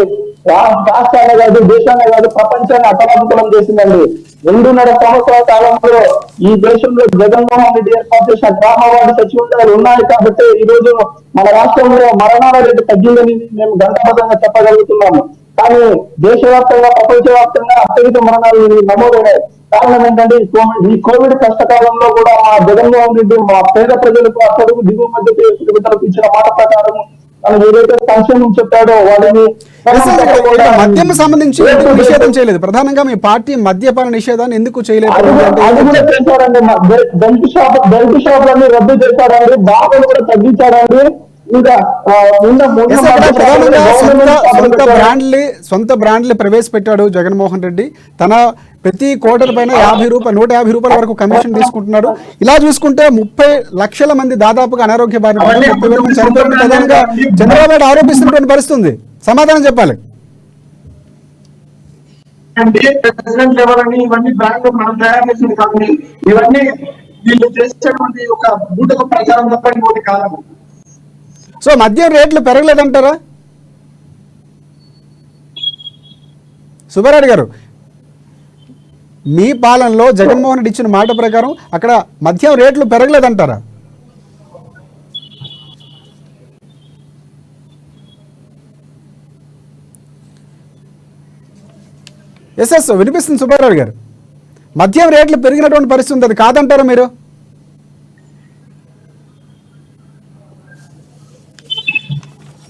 రాష్ట్రాలే కాదు, దేశాలే కాదు, ప్రపంచాన్ని అతలాకుతలం చేసిందండి. 2.5 సంవత్సరాల కాలంలో ఈ దేశంలో జగన్మోహన్ రెడ్డి ఏర్పాటు చేసిన గ్రామవాడి సచివాలయాలు ఉన్నాయి కాబట్టి ఈ రోజు మన రాష్ట్రంలో మరణాల రేటు తగ్గిందని మేము గంటబద్ధంగా చెప్పగలుగుతున్నాము. కానీ దేశవ్యాప్తంగా, ప్రపంచవ్యాప్తంగా అత్యధిక మరణాలు నమోదయ్యాయి. కారణం ఏంటంటే ఈ కోవిడ్ కష్టకాలంలో కూడా మా జగన్మోహన్ రెడ్డి మా పేద ప్రజలకు, అక్కడకు దిగువ మధ్య ప్రజలకు ఇచ్చిన మాట ప్రకారం తను ఏదైతే సంక్షేమం చెప్పాడో వాటిని మద్యం సంబంధించి నిషేధం చేయలేదు. ప్రధానంగా మీ పార్టీ మద్యపాన నిషేధాన్ని ఎందుకు చేయలేదు? అది కూడా చేశారండి. బెల్ట్ షాపులన్నీ రద్దు చేశారండి, బాబులు కూడా తగ్గించారండి. సొంత బ్రాండ్లు ప్రవేశపెట్టాడు జగన్మోహన్ రెడ్డి. తన ప్రతి క్వార్టర్ పైన 150 రూపాయల వరకు కమిషన్ తీసుకుంటున్నాడు. ఇలా చూసుకుంటే 30 లక్షల మంది దాదాపుగా అనారోగ్య బారిన చనిపోయిన ప్రధానంగా చంద్రబాబు నాయుడు ఆరోపిస్తున్నటువంటి పరిస్థితి ఉంది. సమాధానం చెప్పాలి. ప్రెసిడెంట్ లెవెల్ అని ఇవన్నీ బ్రాండ్ మనం తయారు చేసిన కంపెనీ, ఇవన్నీ వీళ్ళు చేసేటువంటి ఒక బూటక ప్రచారం తప్ప ఇంకోటి కాదు. సో మద్యం రేట్లు పెరగలేదంటారా సుబ్బారెడ్డి గారు? మీ పాలనలో జగన్మోహన్ రెడ్డి ఇచ్చిన మాట ప్రకారం అక్కడ మద్యం రేట్లు పెరగలేదంటారా? ఎస్ వినిపిస్తుంది సుబ్బారెడ్డి గారు. మద్యం రేట్లు పెరిగినటువంటి పరిస్థితి ఉంది, అది కాదంటారా మీరు?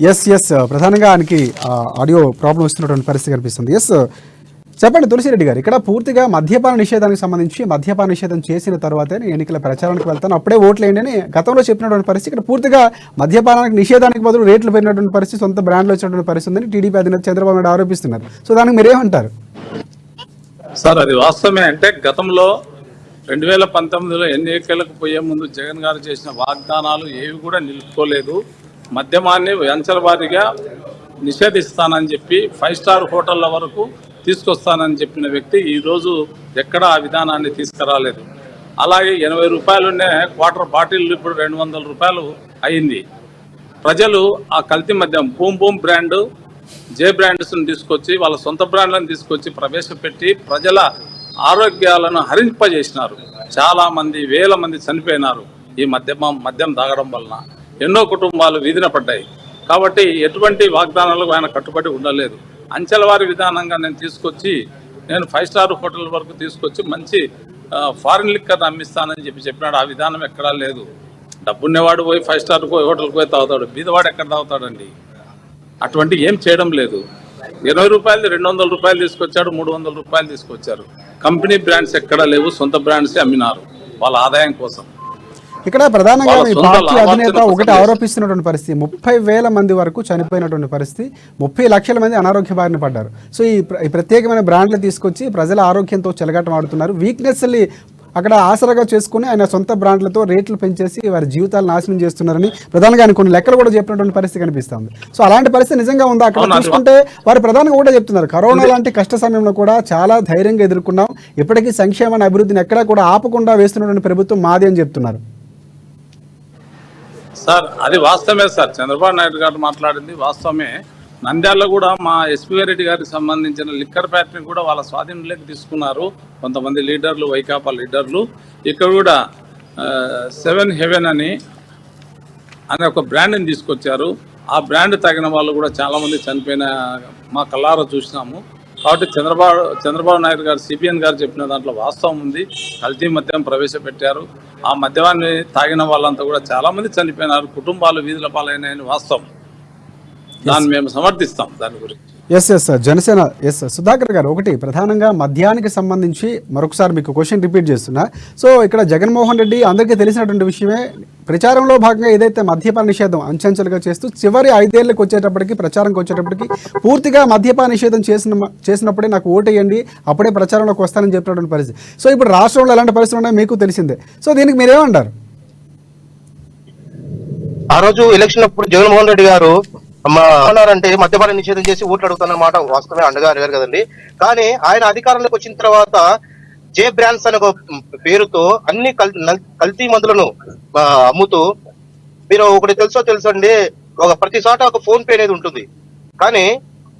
ఎస్ ప్రధానంగా ఆయనకి ఆడియో ప్రాబ్లం వస్తున్నటువంటి పరిస్థితి కనిపిస్తుంది. చెప్పండి తులసిరెడ్డి గారు, ఇక్కడ పూర్తిగా మద్యపాన నిషేధానికి సంబంధించి మద్యపాన నిషేధం చేసిన తర్వాతే ఎన్నికల ప్రచారానికి వెళ్తాను, అప్పుడే ఓట్లు వేయండి అని గతంలో చెప్పినటువంటి పరిస్థితి ఇక్కడ పూర్తిగా మద్యపానానికి నిషేధానికి బదులు రేట్లు పెరిగినటువంటి పరిస్థితి, సొంత బ్రాండ్లో వచ్చినటువంటి పరిస్థితి ఉందని టీడీపీ అధినేత చంద్రబాబు నాయుడు ఆరోపిస్తున్నారు. సో దానికి మీరేమంటారు? సార్ అది వాస్తవమే. అంటే గతంలో 2019లో ఎన్నికలకు పోయే ముందు జగన్ గారు చేసిన వాగ్దానాలు ఏవి కూడా నిలుపుకోలేదు. మద్యమాన్ని అంచెల వారీగా నిషేధిస్తానని చెప్పి 5 స్టార్ హోటళ్ల వరకు తీసుకొస్తానని చెప్పిన వ్యక్తి ఈరోజు ఎక్కడ ఆ విధానాన్ని తీసుకురాలేదు. అలాగే 80 రూపాయలునే క్వార్టర్ బాటిల్ ఇప్పుడు 200 రూపాయలు అయింది. ప్రజలు ఆ కల్తీ మద్యం బూమ్ బ్రాండ్, జే బ్రాండ్స్ని తీసుకొచ్చి వాళ్ళ సొంత బ్రాండ్లను తీసుకొచ్చి ప్రవేశపెట్టి ప్రజల ఆరోగ్యాలను హరింపజేసినారు. చాలామంది వేల మంది చనిపోయినారు ఈ మద్యం తాగడం వలన. ఎన్నో కుటుంబాలు వీధిన పడ్డాయి. కాబట్టి ఎటువంటి వాగ్దానాలకు ఆయన కట్టుబడి ఉండలేదు. అంచెలవారి విధానంగా నేను 5 స్టార్ హోటల్ వరకు తీసుకొచ్చి మంచి ఫారిన్ లిక్కర్ అమ్మిస్తానని చెప్పినాడు. ఆ విధానం ఎక్కడా లేదు. డబ్బున్నవాడు పోయి 5 స్టార్ హోటల్కి పోయి తాగుతాడు, బీదవాడు ఎక్కడ తాగుతాడండి? అటువంటి ఏం చేయడం లేదు. 20 రూపాయలు 200 రూపాయలు తీసుకొచ్చాడు, 300 రూపాయలు తీసుకొచ్చారు. కంపెనీ బ్రాండ్స్ ఎక్కడ లేవు, సొంత బ్రాండ్సే అమ్మినారు వాళ్ళ ఆదాయం కోసం. ఇక్కడ ప్రధానంగా వాళ్ళ ఈ సొంత పార్టీ లాభార్జన అధినేత కోసం ఒకటి ఆరోపిస్తున్నటువంటి పరిస్థితి, 30,000 మంది వరకు చనిపోయినటువంటి పరిస్థితి, 30 లక్షల మంది అనారోగ్య బారిన పడ్డారు. సో ఈ ప్రత్యేకమైన బ్రాండ్లు తీసుకొచ్చి ప్రజల ఆరోగ్యంతో చెలగాటం ఆడుతున్నారు. వీక్నెస్ని అక్కడ ఆసరాగా చేసుకుని ఆయన సొంత బ్రాండ్లతో రేట్లు పెంచేసి వారి జీవితాలు నాశనం చేస్తున్నారని ప్రధానంగా ఆయన కొన్ని లెక్కలు కూడా చెప్పినటువంటి పరిస్థితి కనిపిస్తుంది. సో అలాంటి పరిస్థితి నిజంగా ఉందా? అక్కడ చూసుకుంటే వారు ప్రధానంగా కూడా చెప్తున్నారు, కరోనా లాంటి కష్ట సమయంలో కూడా చాలా ధైర్యంగా ఎదుర్కొన్నాం, ఇప్పటికీ సంక్షేమాన్ని అభివృద్ధిని ఎక్కడా కూడా ఆపకుండా వేస్తున్నటువంటి ప్రభుత్వం మాది అని చెప్తున్నారు. సార్ అది వాస్తవమే సార్, చంద్రబాబు నాయుడు గారు మాట్లాడింది వాస్తవమే. నంద్యాలలో కూడా మా ఎస్పీ రెడ్డి గారికి సంబంధించిన లిక్కర్ ఫ్యాక్టరీని కూడా వాళ్ళ స్వాధీనంలోకి తీసుకున్నారు కొంతమంది లీడర్లు, వైకాపా లీడర్లు. ఇక్కడ కూడా 7 హెవెన్ అని ఒక బ్రాండ్ని తీసుకొచ్చారు. ఆ బ్రాండ్ తగిన వాళ్ళు కూడా చాలామంది చనిపోయిన మా కళ్ళారా చూసినాము. కాబట్టి చంద్రబాబు నాయుడు గారు, సిబిఎన్ గారు చెప్పిన దాంట్లో వాస్తవం ఉంది. కల్తీ మద్యం ప్రవేశపెట్టారు. ఆ మద్యాన్ని తాగిన వాళ్ళంతా కూడా చాలా మంది చనిపోయినారు, కుటుంబాలు వీధుల పాలైనాయని వాస్తవం. దాన్ని మేము సమర్థిస్తాం. దాని గురించి ఎస్ జనసేన సుధాకర్ గారు, ఒకటి ప్రధానంగా మద్యానికి సంబంధించి మరొకసారి మీకు క్వశ్చన్ రిపీట్ చేస్తున్నా. సో ఇక్కడ జగన్మోహన్ రెడ్డి అందరికీ తెలిసినటువంటి విషయమే, ప్రచారంలో భాగంగా ఏదైతే మద్యపాన నిషేధం అంచెంచెలుగా చేస్తూ చివరి 5 ఏళ్ళకి వచ్చేటప్పటికి, ప్రచారంకి వచ్చేటప్పటికి పూర్తిగా మద్యపాన నిషేధం చేసినప్పుడే నాకు ఓటేయండి, అప్పుడే ప్రచారంలోకి వస్తానని చెప్పినటువంటి పరిస్థితి. సో ఇప్పుడు రాష్ట్రంలో ఎలాంటి పరిస్థితులు ఉన్నాయో మీకు తెలిసిందే. సో దీనికి మీరేమంటారు? ఆ రోజు ఎలక్షన్ అప్పుడు జగన్మోహన్ రెడ్డి గారు అన్నారంటే మద్యపాన నిషేధం చేసి ఓట్లు అడుగుతానన్నమాట. వాస్తవమే, అండగా అడిగారు కదండి. కానీ ఆయన అధికారంలోకి వచ్చిన తర్వాత జే బ్రాండ్స్ అనే ఒక పేరుతో అన్ని కల్తీ మందులను అమ్ముతూ, మీరు ఒకటి తెలుసండి, ప్రతి చోట ఒక ఫోన్ పే అనేది ఉంటుంది. కానీ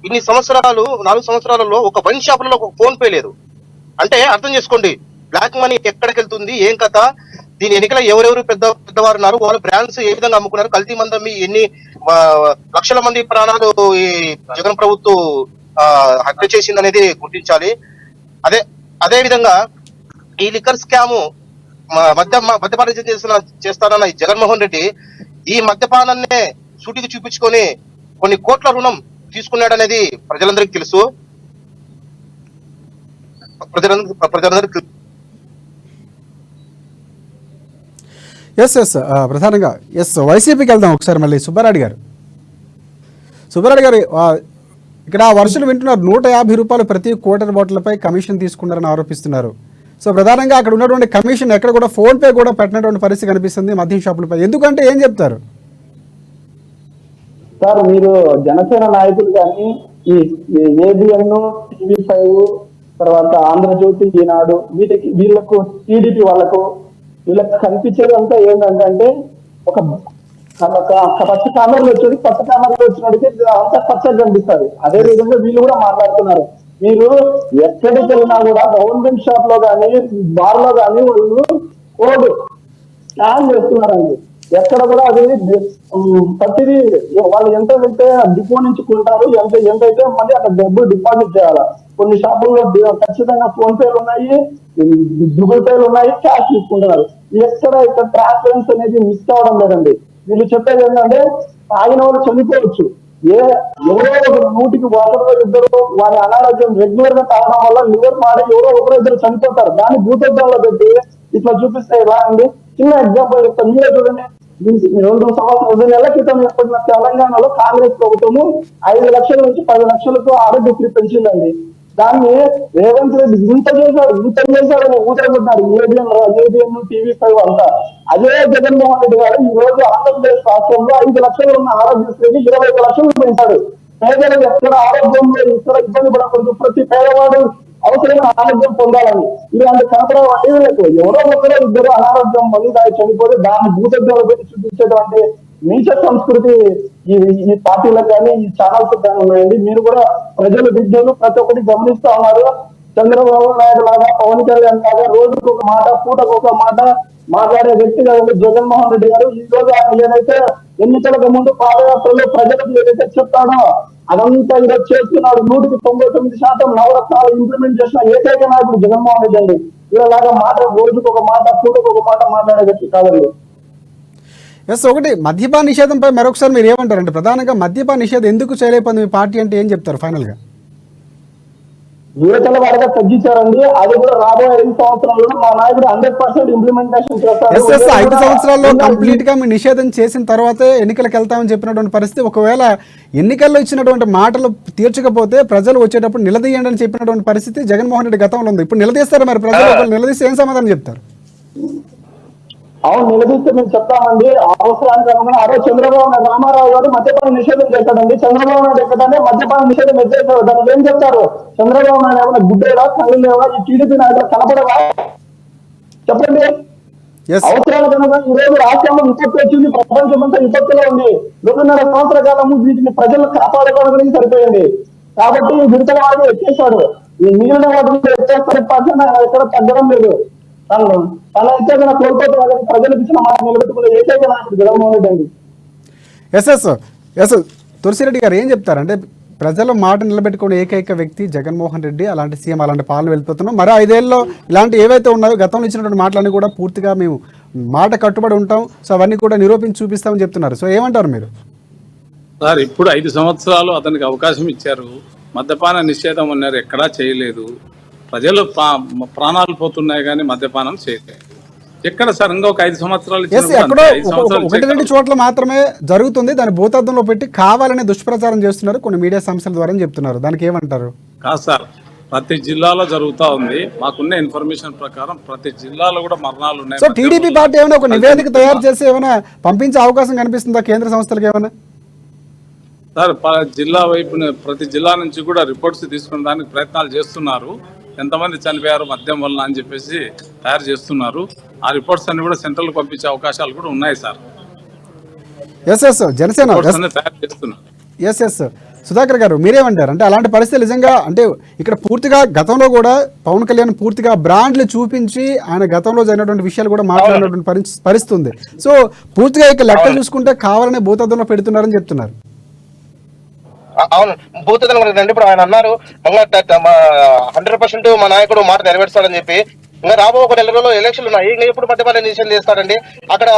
ఇన్ని సంవత్సరాలు, 4 సంవత్సరాలలో ఒక వైన్ షాపులలో ఒక ఫోన్ పే లేదు. అంటే అర్థం చేసుకోండి, బ్లాక్ మనీ ఎక్కడికి వెళ్తుంది, ఏం కథ, దీని ఎన్నికల ఎవరెవరు పెద్దవారు ఉన్నారు, వాళ్ళ బ్రాండ్స్ ఏ విధంగా అమ్ముకున్నారు, కల్తీ మంది ఎన్ని లక్షల మంది ప్రాణాలు ఈ జగన్ ప్రభుత్వం హత్య చేసింది అనేది గుర్తించాలి. అదే విధంగా ఈ లిక్కర్ స్కాము మద్యపాన చేస్తానన్న ఈ జగన్మోహన్ రెడ్డి ఈ మద్యపానాన్నే సూటికి చూపించుకొని కొన్ని కోట్ల రుణం తీసుకున్నాడనేది ప్రజలందరికీ తెలుసు. ప్రజలందరికీ ప్రధానంగా వైసీపీకి వెళ్దాం ఒకసారి. మళ్ళీ సుబ్బారెడ్డి గారు ఇక్కడ వర్షాలు వింటున్నారు, 150 రూపాయలు ప్రతి క్వార్టర్ బాటిల్పై కమిషన్ తీసుకున్నారని ఆరోపిస్తున్నారు. సో ప్రధానంగా అక్కడ ఉన్నటువంటి కమిషన్ ఎక్కడ కూడా ఫోన్ పే కూడా పెట్టినటువంటి పరిస్థితి కనిపిస్తుంది మద్యం షాపులపై. ఎందుకంటే ఏం చెప్తారు సార్? మీరు జనసేన నాయకులు కానీ ఈ ఏబిఎన్, TV5, తర్వాత ఆంధ్రజ్యోతి, ఈనాడు, వీళ్ళకు టీడీపీ వీళ్ళకి కనిపించేది అంతా ఏంటంటే ఒక పచ్చ కామర్లు వచ్చేది, పచ్చ కామర్లు వచ్చినడికి అంతా పచ్చగా కనిపిస్తుంది. అదే విధంగా వీళ్ళు కూడా మాట్లాడుతున్నారు. మీరు ఎక్కడికి వెళ్ళినా కూడా గవర్నమెంట్ షాప్ లో కానీ, బార్ లో కానీ వాళ్ళు కోడ్ స్కాన్ చేస్తున్నారండి. ఎక్కడ కూడా అది ప్రతిదీ వాళ్ళు ఎంత వెళ్తే డిపో నుంచి కొంటారు, ఎంతైతే మళ్ళీ అక్కడ డబ్బులు డిపాజిట్ చేయాలి. కొన్ని షాపుల్లో ఖచ్చితంగా ఫోన్ పేలు ఉన్నాయి, గూగుల్ పేలు ఉన్నాయి, క్యాష్ తీసుకుంటున్నారు. ఇక్కడ ట్రాన్స్పరెన్సీ అనేది మిస్ అవడం లేదండి. వీళ్ళు చెప్పేది ఏంటంటే తాగిన వాళ్ళు చనిపోవచ్చు, ఎవరో ఒక 100కి 1-2 వారి అనారోగ్యం రెగ్యులర్ గా తాగడం వల్ల లివర్ మారి ఎవరో 1-2 చనిపోతారు. దాన్ని భూతద్దంలో పెట్టి ఇట్లా చూపిస్తే ఇలా అండి. చిన్న ఎగ్జాంపుల్ చెప్తాను, మీరే చూడండి. 2 నెలల క్రితం ఏర్పడిన తెలంగాణలో కాంగ్రెస్ ప్రభుత్వము 5 లక్షల నుంచి 10 లక్షలకు ఆరోగ్యశ్రీ పెంచిందండి. దాన్ని రేవంత్ రెడ్డి ఇంత చేశాడని ఊతరగొట్టినారు ఏబిఎన్, TV5 అంతా. అదే జగన్మోహన్ రెడ్డి గారు ఈ రోజు ఆంధ్రప్రదేశ్ రాష్ట్రంలో 5 లక్షలు ఉన్న ఆరోగ్యశ్రీని 25 లక్షలు పెంచాడు. పేదలు ఎక్కడ ఆరోగ్యంలో ఇక్కడ ఇబ్బంది పడకూడదు, ప్రతి పేదవాడు అవసరమైన ఆరోగ్యం పొందాలని. ఇలాంటి కనపడవండి. ఎవరో ఒకరో 2 అనారోగ్యం మంది దాని చనిపోతే దాన్ని భూతద్దంలో పెట్టి చూపించేటువంటి నీచ సంస్కృతి ఈ పార్టీలకు కానీ, ఈ ఛానల్స్ కానీ ఉన్నాయండి. మీరు కూడా ప్రజలు, విద్యులు ప్రతి ఒక్కటి గమనిస్తా ఉన్నారు. చంద్రబాబు నాయుడు లాగా, పవన్ కళ్యాణ్ లాగా రోజుకు ఒక మాట, పూటకు ఒక మాట మాట్లాడే వ్యక్తి కాదండి జగన్మోహన్ రెడ్డి గారు. ఈ రోజు ఆయన ఏదైతే ఎన్నికలకు ముందు పాదయాత్రలో ప్రజలకు ఏదైతే చెప్తాడో అదంతా ఈరోజు చేస్తున్నాడు. 199% నవరత్నాలు ఇంప్లిమెంట్ చేసిన ఏకైక నాయకుడు జగన్మోహన్ రెడ్డి అండి. ఇలాగా మాట, రోజుకు ఒక మాట, పూటకు ఒక మాట మాట్లాడే వ్యక్తి కాదండి. ఒకటి మద్యపాన నిషేధంపై మరొకసారి మీరు ఏమంటారంటే, ప్రధానంగా మద్యపాన నిషేధం ఎందుకు చేయలేకపోయింది మీ పార్టీ అంటే ఏం చెప్తారు ఫైనల్ గా? యువతల వాడగా తగ్గించారండి. అది కూడా రాబోయే 5 సంవత్సరాల్లో మా నాయకుడు 100% ఇంప్లిమెంటేషన్ చేస్తారు. 5 సంవత్సరాల్లో కంప్లీట్ గా మీరు నిషేధం చేసిన తర్వాతే ఎన్నికలకు వెళ్తామని చెప్పినటువంటి పరిస్థితి, ఒకవేళ ఎన్నికల్లో ఇచ్చినటువంటి మాటలు తీర్చకపోతే ప్రజలు వచ్చేటప్పుడు నిలదీయండి అని చెప్పినటువంటి పరిస్థితి జగన్మోహన్ రెడ్డి గతంలో ఉంది. ఇప్పుడు నిలదీస్తారు మరి ప్రజలు? ఒకవేళ నిలదీస్తే ఏం సమాధానం చెప్తారు? అవును, నిలదీస్తే మేము చెప్తామండి. అవసరానికి అనుగుణంగా ఆ రోజు చంద్రబాబు నాయుడు రామారావు గారు మద్యపాన నిషేధం చేశాడండి. చంద్రబాబు నాయుడు ఎక్కడనే మద్యపాన నిషేధం ఎత్తేసాడు. దానికి ఏం చెప్తారు? చంద్రబాబు నాయుడు ఏమైనా గుడ్డేవా, కళ్ళు లేవా, ఈ టీడీపీ నాయకులు కనపడవా? చెప్పండి. అవసరాలకు అనుగుణంగా ఈ రోజు రాష్ట్రంలో విపత్తు వచ్చింది, ప్రపంచమంతా విపత్తులో ఉంది. 2.5 సంవత్సరాల కాలము వీటిని ప్రజలు కాపాడుకోవడానికి సరిపోయింది. కాబట్టి విడతల వాడు ఎత్తేసాడు. ఈ మిగిలిన వాటిని ఎత్తేస్తే పర్సెంట్ ఎక్కడ తగ్గడం లేదు. తన ఎత్తేసిన కోల్పోతే ప్రజలకు ఇచ్చిన మాట నిలబెట్టుకునే ఏకైక నాయకుడు జగన్మోహన్ రెడ్డి అండి. ఎస్ తులసిరెడ్డి గారు ఏం చెప్తారంటే, ప్రజల మాట నిలబెట్టుకునే ఏకైక వ్యక్తి జగన్మోహన్ రెడ్డి, అలాంటి సీఎం, అలాంటి పాలన వెళ్ళిపోతున్నాం. మరో 5 ఏళ్ళలో ఇలాంటి ఏవైతే ఉన్నాయో గతంలో ఇచ్చినటువంటి మాటలన్నీ కూడా పూర్తిగా మేము మాట కట్టుబడి ఉంటాం, సో అవన్నీ కూడా నిరూపించి చూపిస్తామని చెప్తున్నారు. సో ఏమంటారు మీరు? సార్, ఇప్పుడు 5 సంవత్సరాలు అతనికి అవకాశం ఇచ్చారు. మద్యపాన నిషేధం అన్నారు, ఎక్కడా చేయలేదు. ప్రజలు ప్రాణాలు పోతున్నాయి కానీ మద్యపానం చేయలేదు. ఎక్కడ సార్? ఇంకొక 5 సంవత్సరాలు ఎక్కడో 1-2 చోట్ల మాత్రమే జరుగుతుంది. దాన్ని భూతద్దంలో పెట్టి కావాలనే దుష్ప్రచారం చేస్తున్నారు కొన్ని మీడియా సంస్థల ద్వారా చెప్తున్నారు. దానికి ఏమంటారు? కాదు సార్, ప్రతి జిల్లాలో జరుగుతూ ఉంది. మాకున్న ఇన్ఫర్మేషన్ ప్రకారం ప్రతి జిల్లాలో కూడా మరణాలు ఉన్నాయి. సో టీడీపీ పార్టీ ఏమైనా ఒక నివేదిక తయారు చేసి ఏమైనా పంపించే అవకాశం కనిపిస్తుందా కేంద్ర సంస్థలకు ఏమైనా? సార్, జిల్లా వైపు ప్రతి జిల్లా నుంచి కూడా రిపోర్ట్స్ తీసుకునే దానికి ప్రయత్నాలు చేస్తున్నారు. ఎంతమంది చనిపోయారు మద్యం వలన అని చెప్పేసి తయారు చేస్తున్నారు. ఆ రిపోర్ట్స్ అన్ని కూడా సెంట్రల్ పంపించే అవకాశాలు కూడా ఉన్నాయి సార్. జనసేన తయారు చేస్తున్నారు. సుధాకర్ గారు మీరేమంటారు? అంటే అలాంటి పరిస్థితి నిజంగా అంటే ఇక్కడ పూర్తిగా గతంలో కూడా పవన్ కళ్యాణ్ పూర్తిగా బ్రాండ్లు చూపించి ఆయన గతంలో జరిగినటువంటి విషయాలు కూడా మాట్లాడినటువంటి పరిస్థితి ఉంది. సో పూర్తిగా ఇక్కడ లెక్క చూసుకుంటే కావాలనే భూతద్దంలో పెడుతున్నారని చెప్తున్నారు. అవును, భూతదనం అండి. ఇప్పుడు ఆయన అన్నారు 100% మా నాయకుడు మాట నెరవేరుస్తాడని చెప్పి. ఇంకా రాబో ఒక 1 నెల రోజుల్లో ఎలక్షన్లు ఉన్నాయి. ఇంకా ఎప్పుడు మద్యపానం నిషేధం చేస్తాడండి? అక్కడ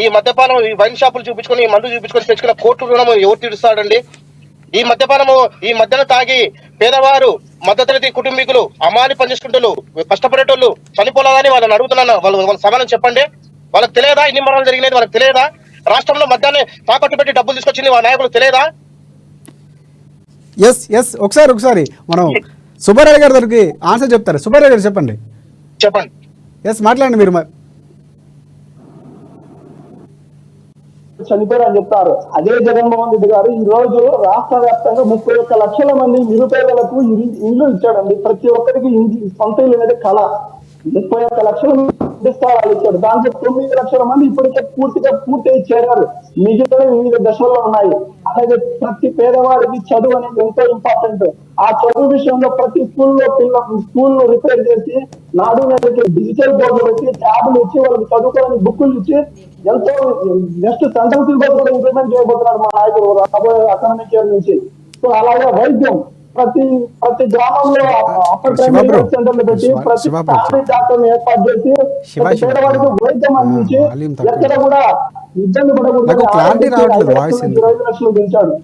ఈ మద్యపానం, ఈ వైన్ షాపులు చూపించుకొని, ఈ మందు చూపించుకొని తెచ్చుకున్న కోర్టు రుణం ఎవరు తీరుస్తాడండి? ఈ మద్యపానము, ఈ మద్యను తాగి పేదవారు, మధ్యతరగతి కుటుంబీకులు అమాని పనిచేసుకుంటూ కష్టపడేటోళ్ళు చనిపోలేదని వాళ్ళని అడుగుతున్నాను. వాళ్ళ సమాధానం చెప్పండి. వాళ్ళకి తెలియదా ఇన్ని మరణాలు జరిగినది? వాళ్ళకి తెలియదా? రాష్ట్రంలో మద్యాన్ని తాకట్టు పెట్టి డబ్బులు తీసుకొచ్చింది వాళ్ళ నాయకులకు తెలియదా? ఒకసారి మనం సుబ్బారావు గారి దగ్గరికి ఆన్సర్ చెప్తారు. సుబ్బారావు గారు చెప్పండి. మాట్లాడండి మీరు. చనిపోయారు అని చెప్తారు. అదే జగన్మోహన్ రెడ్డి గారు ఈ రోజు రాష్ట్ర వ్యాప్తంగా 31 లక్షల మంది నిరుపేదలకు ఇల్లు ఇచ్చాడండి. ప్రతి ఒక్కరికి సొంత ఇల్లు అనేది కళ. 31 లక్షల స్థలాలు ఇచ్చాడు. దాంట్లో 9 లక్షల మంది ఇప్పటికే పూర్తి చేరారు. మిగిలిన వివిధ దశల్లో ఉన్నాయి. అలాగే ప్రతి పేదవాడికి చదువు అనేది ఎంతో ఇంపార్టెంట్. ఆ చదువు విషయంలో ప్రతి స్కూల్లో రిపేర్ చేసి, నాడు నేడుకి డిజిటల్ బోర్డులు పెట్టి, ట్యాబ్లు ఇచ్చి, వాళ్ళకి చదువుకోవడానికి బుక్కులు ఇచ్చి ఎంతో నెక్స్ట్ సెంట్రల్ సిలబస్ కూడా ఇంప్లిమెంట్ చేయబోతున్నారు మా నాయకుడు రాబోయే అకాడమిక్ ఇయర్ నుంచి. సో అలాగే వైద్యం ప్రతి గ్రామంలో అప్పర్ ప్రైమరీ సెంటర్లు పెట్టి ప్రతి డాక్టర్ని ఏర్పాటు చేసి పేదవాడికి వైద్యం అందించి ఎక్కడ కూడా ఇబ్బంది పడకూడదు 5 లక్షలు పెంచాడు.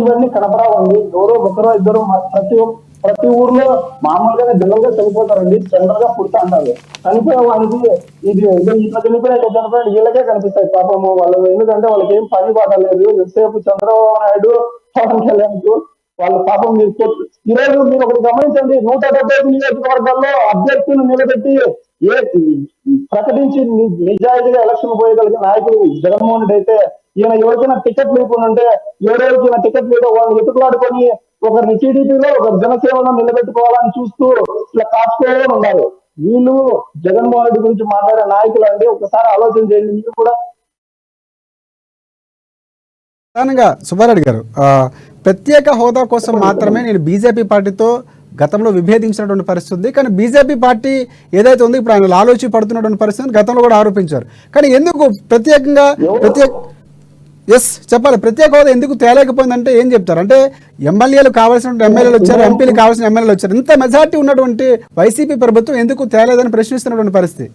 ఇవన్నీ కనపరావండి. ఎవరో ఒకరో ఇద్దరు ప్రతి ఊర్లో మామూలుగానే జనరల్ గా చనిపోతారండి. జనరల్ గా పుడతా అంటారు. చనిపోయే వాళ్ళకి ఇది ఇట్లా చనిపోయిన వీళ్ళకే కనిపిస్తాయి పాపము వాళ్ళు. ఎందుకంటే వాళ్ళకి ఏం పని పాట లేదు. ఎంతసేపు చంద్రబాబు నాయుడు, పవన్ కళ్యాణ్ వాళ్ళ పాపం ఈ రోజు మీరు ఒకటి గమనించండి. 175 నియోజకవర్గాల్లో అభ్యర్థులను నిలబెట్టి ప్రకటించి నిజాయితీగా ఎలక్షన్ పోయగలిగిన నాయకుడు జగన్మోహన్ రెడ్డి అయితే, ఈయన ఎవరికైనా టికెట్ లేకుంటే ఏ రోజున టికెట్ లేదో వాళ్ళని ఎత్తుకులాడుకొని ఒకరిని టీడీపీలో ఒకరి జనసేనలో నిలబెట్టుకోవాలని చూస్తూ ఇట్లా కాచుకోవాలని ఉన్నారు. వీళ్ళు జగన్మోహన్ రెడ్డి గురించి మాట్లాడే నాయకులు అండి. ఒకసారి ఆలోచన చేయండి మీరు కూడా. ప్రధానంగా సుబ్బారెడ్డి గారు, ప్రత్యేక హోదా కోసం మాత్రమే నేను బీజేపీ పార్టీతో గతంలో విభేదించినటువంటి పరిస్థితి ఉంది. కానీ బీజేపీ పార్టీ ఏదైతే ఉంది ఇప్పుడు ఆయన ఆలోచి పడుతున్నటువంటి పరిస్థితిని గతంలో కూడా ఆరోపించారు. కానీ ఎందుకు ప్రత్యేకంగా చెప్పాలి, ప్రత్యేక హోదా ఎందుకు తేలేకపోయిందంటే ఏం చెప్తారు? అంటే ఎమ్మెల్యేలు కావాల్సిన ఎమ్మెల్యేలు వచ్చారు, ఎంపీలు కావాల్సిన ఎమ్మెల్యేలు వచ్చారు. ఇంత మెజార్టీ ఉన్నటువంటి వైసీపీ ప్రభుత్వం ఎందుకు తేలేదని ప్రశ్నిస్తున్నటువంటి పరిస్థితి.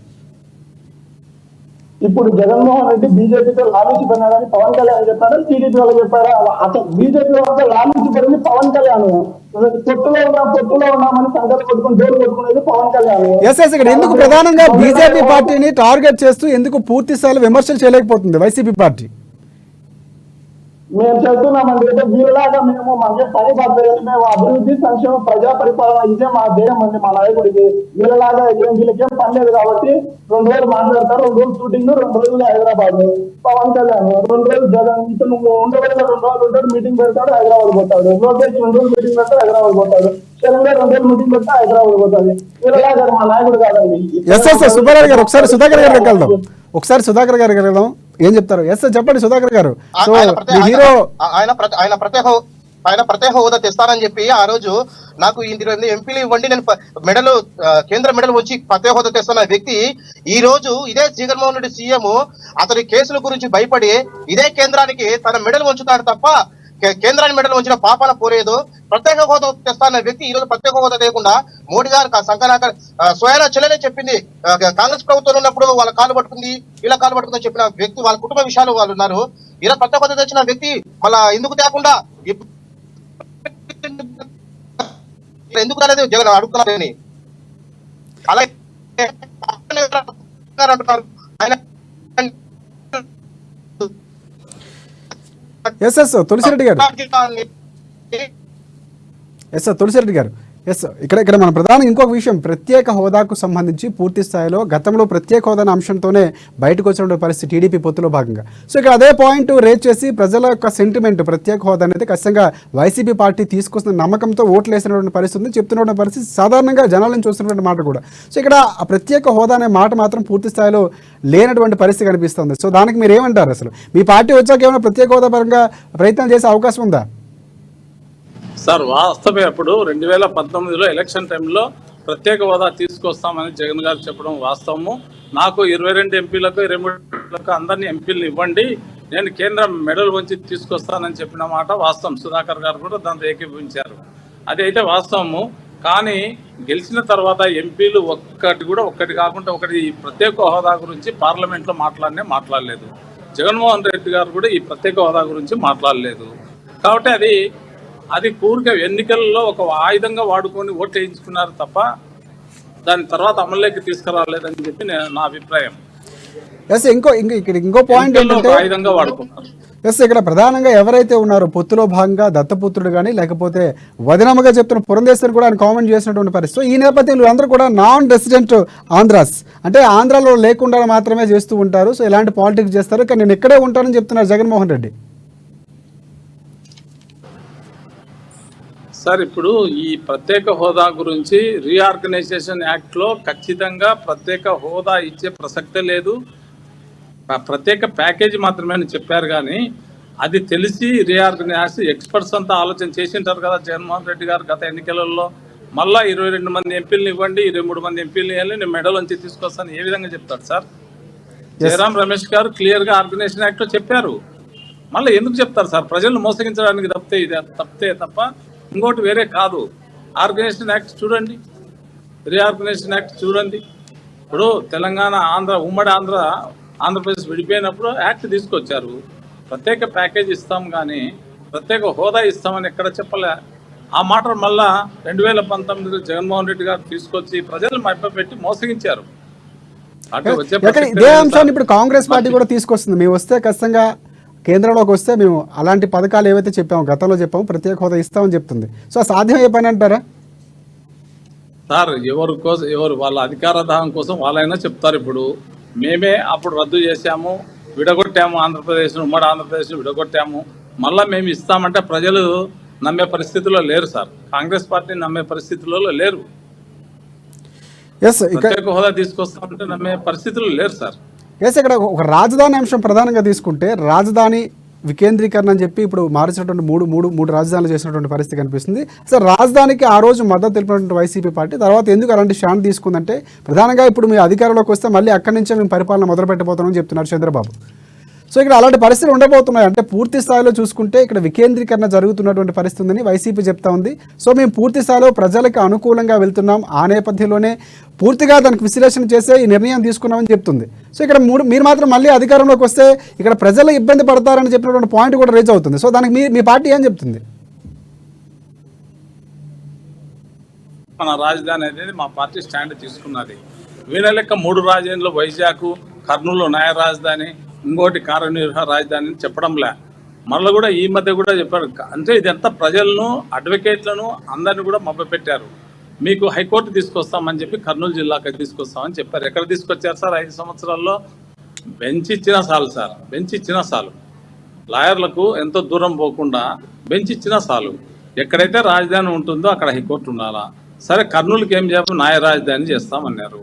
ఇప్పుడు జగన్మోహన్ రెడ్డి బీజేపీతో లాలూచి పడినాడని పవన్ కళ్యాణ్ చెప్పారా, టీడీపీ వాళ్ళు చెప్పారా? అసలు బీజేపీ వాళ్ళతో లాలూచి పడింది పవన్ కళ్యాణ్. పొత్తులో ఉన్నామని సంకల్పం కొట్టుకుని డోర్ కొట్టుకునేది పవన్ కళ్యాణ్. ఎస్ ఇక్కడ ఎందుకు ప్రధానంగా బీజేపీ పార్టీని టార్గెట్ చేస్తూ ఎందుకు పూర్తి స్థాయిలో విమర్శలు చేయలేకపోతుంది వైసీపీ పార్టీ? మేము చెప్తున్నామండి, అంటే వీళ్ళలాగా మేము మాకే పని పడలేదు, మేము అభివృద్ధి సంక్షేమ ప్రజా పరిపాలన ఇదే మా ధ్యేయం అండి మా నాయకుడికి. వీళ్ళలాగా వీళ్ళకేం పని లేదు కాబట్టి 2 రోజులు మాట్లాడతారు, 2 రోజులు షూటింగ్, 2 రోజులు హైదరాబాద్. పవన్ కళ్యాణ్ 2 రోజులు జగన్ ఇతను ఉండవల్ల 2 రోజులు ఉంటాడు, మీటింగ్ పెడతాడు, హైదరాబాద్ పోతాడు. లోకేష్ 2 రోజులు మీటింగ్ పెడతాడు, హైదరాబాద్ పోతాడు. చరణ్ 2 రోజులు మీటింగ్ పెడతా హైదరాబాద్ పోతాడు. వీళ్ళలాగా మా నాయకుడు కాదండి. సుబ్బారావు గారు ఒకసారి సుధాకర్ గారికి వెళ్దాం, ఒకసారి సుధాకర్ గారికి వెళ్దాం, ఏం చెప్తారు? ఎస్ చెప్పండి సుధాకర్ గారు. సో హీరో ఆయన ప్రత్యేక హోదా తెస్తానని చెప్పి ఆ రోజు నాకు 20 ఎంపీలు ఇవ్వండి, నేను మెడలు కేంద్ర మెడల్ వచ్చి ప్రత్యేక హోదా తెస్తున్న వ్యక్తి ఈ రోజు ఇదే జగన్మోహన్ రెడ్డి సీఎం అతని కేసుల గురించి భయపడి ఇదే కేంద్రానికి తన మెడలు ఉంచుతాడు తప్ప కేంద్రాన్ని మెడలు ఉంచిన పాపాన పోలేదు. ప్రత్యేక హోదా తెస్తాన్న వ్యక్తి ఈ రోజు ప్రత్యేక హోదా లేకుండా మోడీ గారు సంకనాక స్వయాన చెల్లెలే చెప్పింది, కాంగ్రెస్ ప్రభుత్వం ఉన్నప్పుడు వాళ్ళ కాలు పట్టుకుంది, వీళ్ళ కాలు పట్టుకుందని చెప్పిన వ్యక్తి వాళ్ళ కుటుంబ విషయాలు వాళ్ళు ఉన్నారు. ఇలా ప్రత్యేక హోదా తెచ్చిన వ్యక్తి మళ్ళా ఎందుకు తేకుండా ఎందుకు రాలేదు జగన్ అడుగుతున్నారని అలాగే అంటున్నారు. ఆయన ఎస్ తులసిరెడ్డి గారు, తులసిరెడ్డి గారు ఇక్కడ మన ప్రధాన ఇంకొక విషయం, ప్రత్యేక హోదాకు సంబంధించి పూర్తి స్థాయిలో గతంలో ప్రత్యేక హోదా అంశంతోనే బయటకు వచ్చిన పరిస్థితి టీడీపీ పొత్తులో భాగంగా. సో ఇక్కడ అదే పాయింట్ రేజ్ చేసి ప్రజల యొక్క సెంటిమెంట్ ప్రత్యేక హోదా అనేది ఖచ్చితంగా వైసీపీ పార్టీ తీసుకొస్తున్న నమ్మకంతో ఓట్లు వేసినటువంటి పరిస్థితి చెప్తున్నటువంటి పరిస్థితి సాధారణంగా జనాల నుంచి వస్తున్నటువంటి మాట కూడా. సో ఇక్కడ ఆ ప్రత్యేక హోదా అనే మాట మాత్రం పూర్తి స్థాయిలో లేనటువంటి పరిస్థితి కనిపిస్తుంది. సో దానికి మీరు ఏమంటారు? అసలు మీ పార్టీ వచ్చాక ఏమైనా ప్రత్యేక హోదా పరంగా ప్రయత్నం చేసే అవకాశం ఉందా? సార్ వాస్తవమే, అప్పుడు 2019లో ఎలక్షన్ టైంలో ప్రత్యేక హోదా తీసుకొస్తామని జగన్ గారు చెప్పడం వాస్తవము. నాకు 22 ఎంపీలకు 23 అందరినీ ఎంపీలను ఇవ్వండి, నేను కేంద్రం మెడల్ వంచి తీసుకొస్తానని చెప్పిన మాట వాస్తవం. సుధాకర్ గారు కూడా దాంతో ఏకీభవించారు. అది అయితే వాస్తవము. కానీ గెలిచిన తర్వాత ఎంపీలు ఒక్కటి కాకుండా ఒకటి ఈ ప్రత్యేక హోదా గురించి పార్లమెంట్లో మాట్లాడలేదు. జగన్మోహన్ రెడ్డి గారు కూడా ఈ ప్రత్యేక హోదా గురించి మాట్లాడలేదు. కాబట్టి అది పూర్తిగా ఎన్నికల్లో ఒక ఆయుధంగా వాడుకొని ఓట్లు వేయించుకున్నారు తప్ప దాని తర్వాత అమల్లోకి తీసుకురాలేదని చెప్పి నా అభిప్రాయం. ఇంకో పాయింట్ ఏంటంటే ఆయుధంగా వాడుకున్నారు. ఇక్కడ ప్రధానంగా ఎవరైతే ఉన్నారో పొత్తులో భాగంగా దత్తపుత్రుడు కానీ లేకపోతే వదినమ్మగా చెప్తున్న పురంధేశ్వరి కూడా ఆయన కామెంట్ చేసినటువంటి పరిస్థితి. ఈ నేపథ్యంలో అందరూ కూడా నాన్ రెసిడెంట్ ఆంధ్రాస్, అంటే ఆంధ్రాలో లేకుండా మాత్రమే చేస్తూ ఉంటారు. సో ఇలాంటి పాలిటిక్స్ చేస్తారు, కానీ నేను ఇక్కడే ఉంటానని చెప్తున్నారు జగన్మోహన్ రెడ్డి. సార్ ఇప్పుడు ఈ ప్రత్యేక హోదా గురించి రీఆర్గనైజేషన్ యాక్ట్లో ఖచ్చితంగా ప్రత్యేక హోదా ఇచ్చే ప్రసక్తే లేదు. ప్రత్యేక ప్యాకేజీ మాత్రమే అని చెప్పారు. కానీ అది తెలిసి రీఆర్గనైజేషన్ ఎక్స్పర్ట్స్ అంతా ఆలోచన చేసింటారు కదా జగన్మోహన్ రెడ్డి గారు గత ఎన్నికలలో. మళ్ళా 22 మంది ఎంపీలను ఇవ్వండి, 23 మంది ఎంపీలను ఇవ్వాలి, నేను మెడల్ నుంచి తీసుకొస్తాను ఏ విధంగా చెప్తాడు సార్? జయరాం రమేష్ గారు క్లియర్గా ఆర్గనైజేషన్ యాక్ట్లో చెప్పారు. మళ్ళీ ఎందుకు చెప్తారు సార్? ప్రజలను మోసగించడానికి తప్పితే తప్ప ఇంకోటి వేరే కాదు. ఆర్గనైజేషన్ యాక్ట్ చూడండి, రీఆర్గనైజేషన్ యాక్ట్ చూడండి. ఇప్పుడు తెలంగాణ ఉమ్మడి ఆంధ్రప్రదేశ్ విడిపోయినప్పుడు యాక్ట్ తీసుకొచ్చారు, ప్రత్యేక ప్యాకేజ్ ఇస్తాం కానీ ప్రత్యేక హోదా ఇస్తామని ఎక్కడ చెప్పలే. ఆ మాట మళ్ళా 2019 జగన్మోహన్ రెడ్డి గారు తీసుకొచ్చి ప్రజలు మభ్యపెట్టి మోసగించారు. ఇదే అంశాన్ని ఇప్పుడు కాంగ్రెస్ పార్టీ కూడా తీసుకొస్తుంది. మేము వస్తే ఖచ్చితంగా కేంద్రంలోకి వస్తే మేము అలాంటి పథకాలు ఏవైతే చెప్పాము, గతంలో చెప్పాము, ప్రత్యేక హోదా ఇస్తామని చెప్తుంది. సో సాధ్యమయ్యే పని అంటారా సార్? ఎవరు వాళ్ళ అధికార దాహం కోసం వాళ్ళైనా చెప్తారు. ఇప్పుడు మేమే అప్పుడు రద్దు చేశాము, విడగొట్టాము, ఉమ్మడి ఆంధ్రప్రదేశ్ విడగొట్టాము, మళ్ళీ మేము ఇస్తామంటే ప్రజలు నమ్మే పరిస్థితిలో లేరు సార్. కాంగ్రెస్ పార్టీని నమ్మే పరిస్థితిలో లేరు. ప్రత్యేక హోదా తీసుకొస్తామంటే నమ్మే పరిస్థితుల్లో లేరు సార్. ఇక్కడ ఒక రాజధాని అంశం ప్రధానంగా తీసుకుంటే, రాజధాని వికేంద్రీకరణ అని చెప్పి ఇప్పుడు మార్చినటువంటి మూడు రాజధానులు చేసినటువంటి పరిస్థితి కనిపిస్తుంది. అసలు రాజధానికి ఆ రోజు మద్దతు తెలిపినటువంటి వైసీపీ పార్టీ తర్వాత ఎందుకు అలాంటి స్టాండ్ తీసుకుందంటే, ప్రధానంగా ఇప్పుడు మీ అధికారంలోకి వస్తే మళ్ళీ అక్కడి నుంచే మేము పరిపాలన మొదలు పెట్టబోతున్నామని చెప్తున్నారు చంద్రబాబు. సో ఇక్కడ అలాంటి పరిస్థితులు ఉండబోతున్నాయి. అంటే పూర్తి స్థాయిలో చూసుకుంటే ఇక్కడ వికేంద్రీకరణ జరుగుతున్నటువంటి పరిస్థితి ఉందని వైసీపీ చెప్తా ఉంది. సో మేము పూర్తి స్థాయిలో ప్రజలకు అనుకూలంగా వెళ్తున్నాం, ఆ నేపథ్యంలోనే పూర్తిగా దానికి విశ్లేషణ చేసే ఈ నిర్ణయం తీసుకున్నామని చెప్తుంది. సో ఇక్కడ మీరు మాత్రం మళ్ళీ అధికారంలోకి వస్తే ఇక్కడ ప్రజలు ఇబ్బంది పడతారని చెప్పినటువంటి పాయింట్ కూడా రేజ్ అవుతుంది. సో దానికి మీ పార్టీ ఏం చెప్తుంది? మన రాజధాని అనేది మా పార్టీ స్టాండ్ తీసుకున్నది. వీళ్ళ లెక్క 3 రాజధానులు, వైజాగ్, కర్నూలు న్యాయ రాజధాని, ఇంకోటి కార్యనిర్వహణ రాజధాని చెప్పడంలే. మళ్ళీ కూడా ఈ మధ్య కూడా చెప్పారు. అంటే ఇదంతా ప్రజలను, అడ్వకేట్లను అందరినీ కూడా మభ్యపెట్టారు. మీకు హైకోర్టు తీసుకొస్తామని చెప్పి కర్నూలు జిల్లాకి తీసుకొస్తామని చెప్పారు. ఎక్కడ తీసుకొచ్చారు సార్? 5 సంవత్సరాల్లో బెంచ్ ఇచ్చినా చాలు సార్, బెంచ్ ఇచ్చినా చాలు. లాయర్లకు ఎంతో దూరం పోకుండా బెంచ్ ఇచ్చినా చాలు. ఎక్కడైతే రాజధాని ఉంటుందో అక్కడ హైకోర్టు ఉండాలా. సరే, కర్నూలుకి ఏం చెప్పి న్యాయ రాజధాని చేస్తామన్నారు,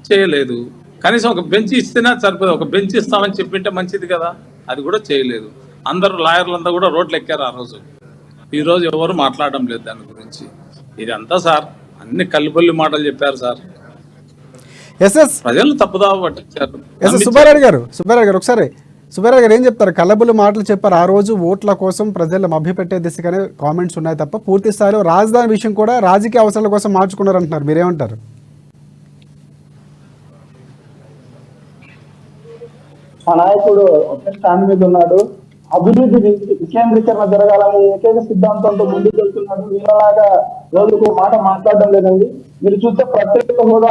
చేయలేదు. కనీసం ఒక బెంచ్ ఇస్తేనే సరిపోదు. ఒక బెంచ్ ఇస్తామని చెప్పింటే మంచిది కదా, అది కూడా చేయలేదు. అందరూ లాయర్లంతా కూడా రోడ్లు ఎక్కారు ఆ రోజు. ఈ రోజు ఎవరు మాట్లాడడం లేదు దాని గురించి. ఇదంతా సార్ అన్ని కల్లిపల్లి మాటలు చెప్పారు సార్. ప్రజలు తప్పుదావ పట్టించారు. సుబ్బారెడ్డి గారు ఒకసారి సుబ్బారెడ్డి గారు ఏం చెప్తారు? కల్లబుల్లి మాటలు చెప్పారు ఆ రోజు, ఓట్ల కోసం ప్రజలు మభ్యపెట్టే దిశగానే కామెంట్స్ ఉన్నాయి తప్ప పూర్తి స్థాయిలో రాజధాని విషయం కూడా రాజకీయ అవసరాల కోసం మార్చుకున్నారు అంటున్నారు. మీరేమంటారు? మా నాయకుడు ఒక స్టాండ్ మీద ఉన్నాడు. అభివృద్ధి వికేంద్రీకరణ జరగాలని ఏకైక సిద్ధాంతంతో ముందుకు వెళ్తున్నాడు. వీళ్ళలాగా రోజుకు మాట మాట్లాడడం లేదండి. మీరు చూస్తే ప్రత్యేక హోదా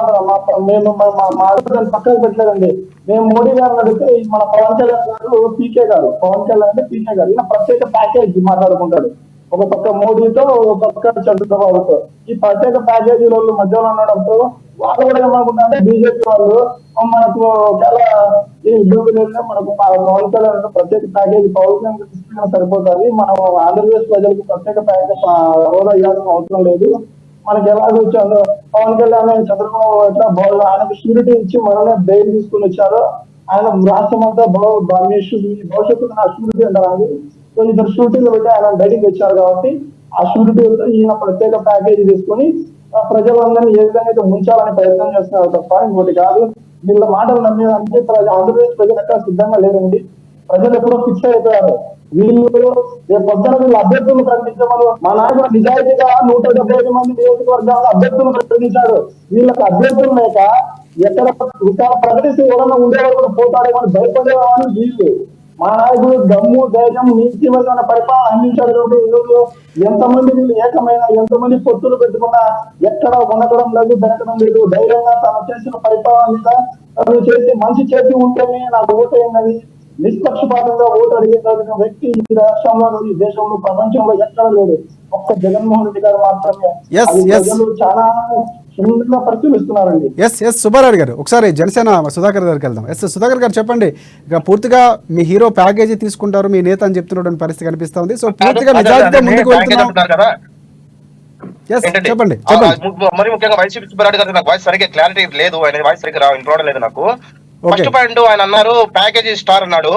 మేము దాన్ని పక్కకు పెట్టలేదండి. మేము మోడీ గారిని అడిగితే మన పవన్ కళ్యాణ్ గారు పవన్ కళ్యాణ్ అంటే పీకే గారు ఈయన ప్రత్యేక ప్యాకేజ్ మాట్లాడుకుంటాడు. ఒక పక్క మోడీతో, ఒక పక్క చంద్రబాబుతో. ఈ ప్రత్యేక ప్యాకేజీ వాళ్ళు మధ్యలో ఉండడంతో వాళ్ళు కూడా ఏమనుకుంటారంటే బీజేపీ వాళ్ళు మనకు చాలా ఈ ఉద్యోగులు మనకు పవన్ కళ్యాణ్ ప్రత్యేక ప్యాకేజీ పౌరులు తీసుకున్నా సరిపోతుంది, మనం ఆంధ్రప్రదేశ్ ప్రజలకు ప్రత్యేక ప్యాకేజ్ హోదా ఇవ్వాల్సిన అవసరం లేదు, మనకి ఎలాగ వచ్చారు పవన్ కళ్యాణ్ చంద్రబాబు ఎట్లా ఆయనకు షూరిటీ ఇచ్చి మనల్ని బెయిల్ తీసుకుని వచ్చారు. ఆయన రాష్ట్రం అంతా భవిష్యత్తు నా షూరిటీ అంటారు. సో ఇద్దరు షూరిటీలు పెట్టి ఆయన బయటికి వచ్చారు కాబట్టి ఆ షూరిటీలతో ఈయన ప్రత్యేక ప్యాకేజీ తీసుకుని ప్రజలందరినీ ఏ విధంగా అయితే ముంచాలని ప్రయత్నం చేస్తున్నారు తప్ప ఇంకోటి కాదు. వీళ్ళ మాటలు నమ్మేదంటే ఆంధ్రప్రదేశ్ ప్రజలు ఎక్కడ సిద్ధంగా లేరండి. ప్రజలు ఎప్పుడో ఫిక్స్ అయిపోయారు. వీళ్ళు పొద్దున వీళ్ళ అభ్యర్థులు ప్రకటించమని మా నాయకుడు నిజాయితీగా 175 మంది నియోజకవర్గాల అభ్యర్థులు ప్రకటించాడు. వీళ్ళకి అభ్యర్థులు లేక ఎక్కడ ప్రకటిస్తే ఎవరన్నా ఉండేవాళ్ళు కూడా పోతాడేమని భయపడేవాళ్ళు వీళ్ళు. మా నాయకుడు దమ్ము, ధైర్యం, నీతివంతమైన పరిపాలన అందించాడు కాబట్టి ఈరోజు ఎంతమంది వీళ్ళు ఏకమైన, ఎంతమంది పొత్తులు పెట్టుకున్నా ఎక్కడ ఉండడం లేదు, బెనకడం లేదు. ధైర్యంగా తను చేసిన పరిపాలన మీద తను చేసి మంచి చేసి ఉంటేనే నాకు ఓటైనది, నిష్పక్షపాతంగా ఓటు అడిగిన వ్యక్తి ఈ రాష్ట్రంలో, ఈ దేశంలో, ప్రపంచంలో ఎక్కడ లేడు. ఒక్క జగన్మోహన్ రెడ్డి గారు మాత్రమే. చాలా పరిశీలిస్తున్నారండి. సుబ్బారెడ్డి గారు ఒకసారి జనసేన సుధాకర్ గారికి వెళ్దాం. సుధాకర్ గారు చెప్పండి, ఇక పూర్తిగా మీ హీరో ప్యాకేజీ తీసుకుంటారు, మీ నేత అని చెప్తున్నటువంటి పరిస్థితి కనిపిస్తా ఉంది. సో పూర్తిగా నిజాయితీగా ముందుకు వెళ్తున్నాం. చెప్పండి. మరి ముఖ్యంగా వైసీపీ సుబ్బారెడ్డి గారు నాకు వాయిస్ సరిగ్గా క్లారిటీ లేదు, ఆయన వాయిస్ సరిగ్గా ఇంప్రూవ్ లేదు నాకు. ఫస్ట్ పాయింట్ ఆయన అన్నారు ప్యాకేజీ స్టార్ అన్నాడు.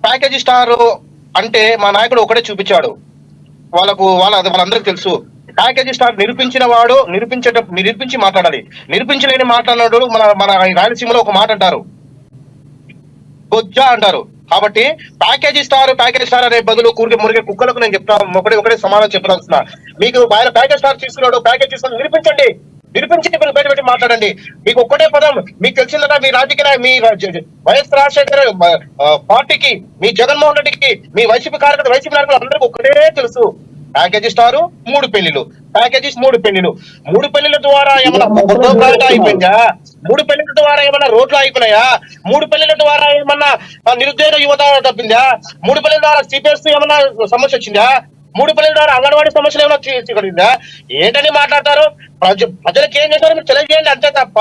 ప్యాకేజీ స్టార్ అంటే మా నాయకుడు ఒకటే చూపించాడు వాళ్ళందరికీ తెలుసు. ప్యాకేజీ స్టార్ నిరూపించిన వాడు నిరూపించి మాట్లాడాలి. నిరూపించలేని మాట్లాడినాడు మన రాయలసీమలో ఒక మాట అంటారు, బొజ్జా అంటారు. కాబట్టి ప్యాకేజీ స్టార్ అనే బదులు మురిగే కుక్కలకు నేను చెప్తాను ఒకటే సమాధానం చెప్పాల్సిన. మీకు ఆయన ప్యాకేజ్ స్టార్ తీసుకున్నాడు, ప్యాకేజ్ తీసుకుని నిరూపించి బయట పెట్టి మాట్లాడండి. మీకు ఒక్కటే పదం మీకు తెలిసిందట, మీ రాజకీయ మీ వైఎస్ రాజశేఖర పార్టీకి, మీ జగన్మోహన్ రెడ్డికి, మీ వైసీపీ నాయకులు అందరికీ ఒక్కటే తెలుసు, ప్యాకేజీ స్టారు 3 పెళ్లిలు, ప్యాకేజీస్ 3 పెళ్లిలు. 3 పెళ్లిల ద్వారా ఏమన్నా అయిపోయిందా? 3 పెళ్లిల ద్వారా ఏమన్నా రోడ్లు అయిపోయినాయా? 3 పెళ్లిల ద్వారా ఏమన్నా నిరుద్యోగ యువత తప్పిందా? 3 పెళ్లిల ద్వారా సిపిఎస్ ఏమన్నా సమస్య వచ్చిందా? 3 పెళ్లిల ద్వారా అంగన్వాడీ సమస్యలు ఏమైనా తీర్చగలిగిందా? ఏంటని మాట్లాడతారు? ప్రజలకు ఏం చేశారు మీరు తెలియజేయండి అంతే తప్ప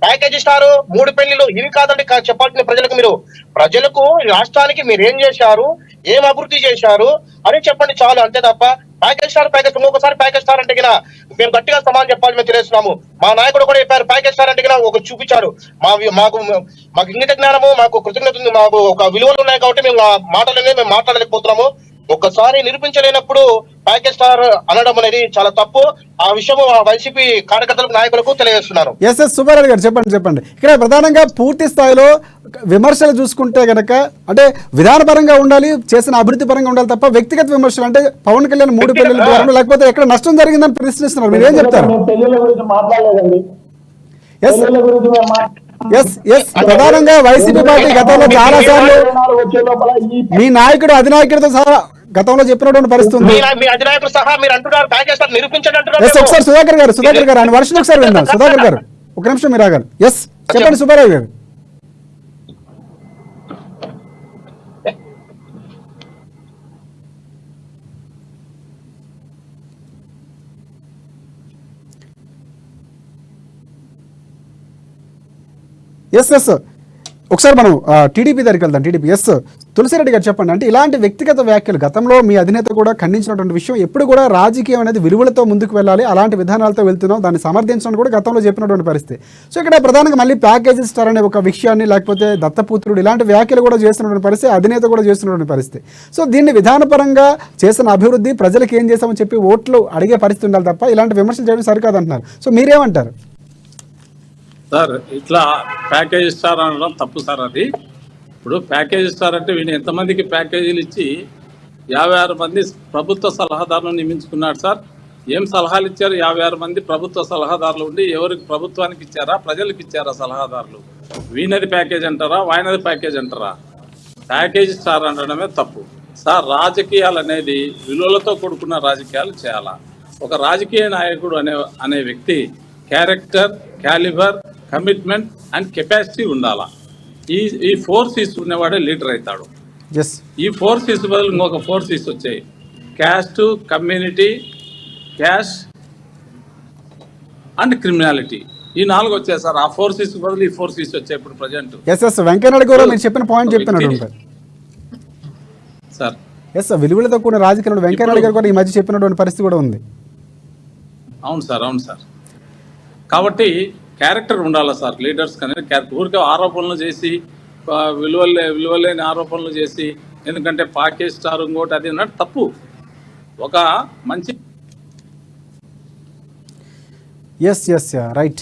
ప్యాకేజీ స్టారు 3 పెళ్లిలు ఇవి కాదండి చెప్పాల్సిన ప్రజలకు. మీరు ప్రజలకు, రాష్ట్రానికి మీరు ఏం చేశారు, ఏం అభివృద్ధి చేశారు అని చెప్పండి చాలు, అంతే తప్ప ప్యాకేజ్ స్టార్ ఇంకొకసారి ప్యాకేజ్ స్టార్ అంటే మేము గట్టిగా సమాధానం చెప్పాలి మేము తెలియస్తున్నాము. మా నాయకుడు కూడా చెప్పారు ప్యాకేజ్ స్టార్ అంటే ఒక చూపించారు. మాకు ఇంగిత జ్ఞానము, మాకు కృతజ్ఞత ఉంది, మాకు ఒక విలువలు ఉన్నాయి కాబట్టి మేము మాటలనే మేము మాట్లాడలేకపోతున్నాము. ఒక్కసారి నిరూపించలేనప్పుడు ప్యాకేజ్ స్టార్ అనడం అనేది చాలా తప్పు. ఆ విషయం వైసీపీ కార్యకర్తలకు నాయకులకు తెలియజేస్తున్నారు. ఎస్ సుబ్బారెడ్డి గారు చెప్పండి. ఇక్కడ ప్రధానంగా పూర్తి స్థాయిలో విమర్శలు చూసుకుంటే గనక అంటే విధానపరంగా ఉండాలి, చేసిన అభివృద్ధి పరంగా ఉండాలి తప్ప వ్యక్తిగత విమర్శలు అంటే పవన్ కళ్యాణ్ 3 పెళ్లిల ద్వారా లేకపోతే ఎక్కడ నష్టం జరిగిందని ప్రశ్నిస్తున్నారు. మీరు ఏం చెప్తారు? పెళ్లిళ్ళ గురించి మాట్లాడలేదండి. ఎస్ పెళ్లిళ్ళ గురించి మేము ప్రధానంగా వైసీపీ పార్టీ గతంలో చాలా సార్లు వచ్చే లోపల ఈ మీ నాయకుడు అధినాయకుడితో సహా గతంలో చెప్పినటువంటి పరిస్థితి ఉంది. మీ అధినాయకుడు సహా మీరు అంటున్నారు ప్యాకేజ్ స్టార్ నిరూపించండి అంటున్నారు. ఒకసారి సుధాకర్ గారు ఆయన వర్షం ఒకసారి విందాం. సుధాకర్ గారు ఒక నిమిషం మీరు ఆగాలి. ఎస్ చెప్పండి సుబ్బారావు గారు. ఎస్ ఒకసారి మనం టీడీపీ దగ్గరికి వెళ్దాం. టీడీపీ తులసిరెడ్డి గారు చెప్పండి. అంటే ఇలాంటి వ్యక్తిగత వ్యాఖ్యలు గతంలో మీ అధినేత కూడా ఖండించినటువంటి విషయం, ఎప్పుడు కూడా రాజకీయం అనేది విలువలతో ముందుకు వెళ్ళాలి, అలాంటి విధానాలతో వెళ్తున్నాం, దాన్ని సమర్థించడం కూడా గతంలో చెప్పినటువంటి పరిస్థితి. సో ఇక్కడ ప్రధానంగా మళ్ళీ ప్యాకేజీ స్టార్ అనే ఒక విషయాన్ని లేకపోతే దత్తపుత్రుడు ఇలాంటి వ్యాఖ్యలు కూడా చేస్తున్నటువంటి పరిస్థితి, అధినేత కూడా చేస్తున్నటువంటి పరిస్థితి. సో దీన్ని విధానపరంగా చేసిన అభివృద్ధి ప్రజలకు ఏం చేస్తామని చెప్పి ఓట్లు అడిగే పరిస్థితి ఉండాలి తప్ప ఇలాంటి విమర్శలు చేయడం సరికాదంటున్నారు. సో మీరేమంటారు? సార్ ఇట్లా ప్యాకేజ్ స్టార్ అనడం తప్పు సార్. అది ఇప్పుడు ప్యాకేజ్ స్టార్ అంటే వీళ్ళు ఎంతమందికి ప్యాకేజీలు ఇచ్చి 56 మంది ప్రభుత్వ సలహాదారులను నియమించుకున్నాడు సార్. ఏం సలహాలు ఇచ్చారు? 56 మంది ప్రభుత్వ సలహాదారులు ఉండి ఎవరికి ప్రభుత్వానికి ఇచ్చారా, ప్రజలకు ఇచ్చారా సలహాదారులు? వీనది ప్యాకేజ్ అంటారా, వాయినది ప్యాకేజ్ అంటారా? ప్యాకేజ్ స్టార్ అనడమే తప్పు సార్. రాజకీయాలు అనేది విలువలతో కూడుకున్న రాజకీయాలు చేయాలా. ఒక రాజకీయ నాయకుడు అనే వ్యక్తి character, calibre, commitment and capacity ఉండాలా. ఈ 4 C's ఉన్నవాడే లీడర్ అవుతాడు. ఈ 4 C's బదులు ఇంకొక 4 C's వచ్చాయి. Caste, community, cash and criminality. ఈ 4 వచ్చాయి సార్. ఆ 4 C's బదులు ఈ 4 C's వచ్చాయి ఇప్పుడు ప్రజెంట్. వెంకయ్యనాయుడు గారు మీరు చెప్పిన పాయింట్ చెప్తున్నాడు సార్. విలువలతో కూడిన రాజకీయాలు వెంకయ్యనాయుడు గారు కూడా ఈ మధ్య చెప్పినటువంటి పరిస్థితి కూడా ఉంది. అవును సార్. కాబట్టి క్యారెక్టర్ ఉండాలి సార్ లీడర్స్ కానీ. ఊరికే ఆరోపణలు చేసి విలువలేని ఆరోపణలు చేసి, ఎందుకంటే ప్యాకేజ్ స్టార్ ఇంకోటి అది అన్నట్టు తప్పు. ఒక మంచి రైట్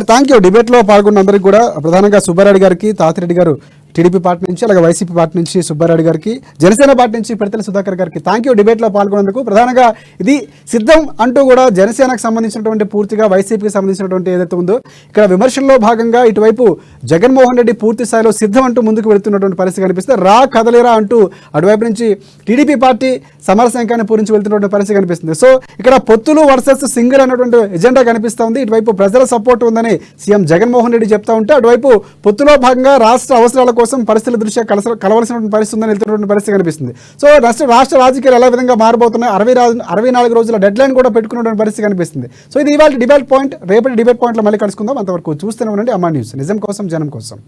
థ్యాంక్ యూ. డిబేట్లో పాల్గొన్న అందరికీ కూడా ప్రధానంగా సుబ్బారెడ్డి గారికి, తాతిరెడ్డి గారు టీడీపీ పార్టీ నుంచి, అలాగే వైసీపీ పార్టీ నుంచి సుబ్బారెడ్డి గారికి, జనసేన పార్టీ నుంచి పిడతల సుధాకర్ గారికి థ్యాంక్ యూ డిబేట్లో పాల్గొన్నందుకు. ప్రధానంగా ఇది సిద్ధం అంటూ కూడా జనసేనకు సంబంధించినటువంటి పూర్తిగా వైసీపీకి సంబంధించినటువంటి ఏదైతే ఉందో ఇక్కడ విమర్శల్లో భాగంగా ఇటువైపు జగన్మోహన్ రెడ్డి పూర్తి స్థాయిలో సిద్ధం అంటూ ముందుకు వెళుతున్నటువంటి పరిస్థితి కనిపిస్తే, రా కదలేరా అంటూ అటువైపు నుంచి టీడీపీ పార్టీ సమరశంఖాన్ని పూరించి వెళ్తున్నటువంటి పరిస్థితి కనిపిస్తుంది. సో ఇక్కడ పొత్తులు వర్సెస్ సింగిల్ అనేటువంటి ఎజెండా కనిపిస్తూ ఉంది. ఇటువైపు ప్రజల సపోర్ట్ ఉందని సీఎం జగన్మోహన్ రెడ్డి చెప్తా ఉంటే, అటువైపు పొత్తులో భాగంగా రాష్ట్ర అవసరాల కోసం పరిస్థితుల దృష్ట్యా కలవలసినటువంటి పరిస్థితి ఉందని వెళ్తున్నటువంటి పరిస్థితి కనిపిస్తుంది. సో రాష్ట్ర రాజకీయాలు ఎలా విధంగా మారబోతున్నాయి, 64 రోజుల డెడ్ లైన్ కూడా పెట్టుకున్నటువంటి పరిస్థితి కనిపిస్తుంది. సో ఇది ఇవాళ డిబేట్ పాయింట్. రేపటి డిబేట్ పాయింట్లో మళ్ళీ కలుసుకుందాం. అంతవరకు చూస్తూనే ఉండండి అమ్మా న్యూస్, నిజం కోసం జనం కోసం.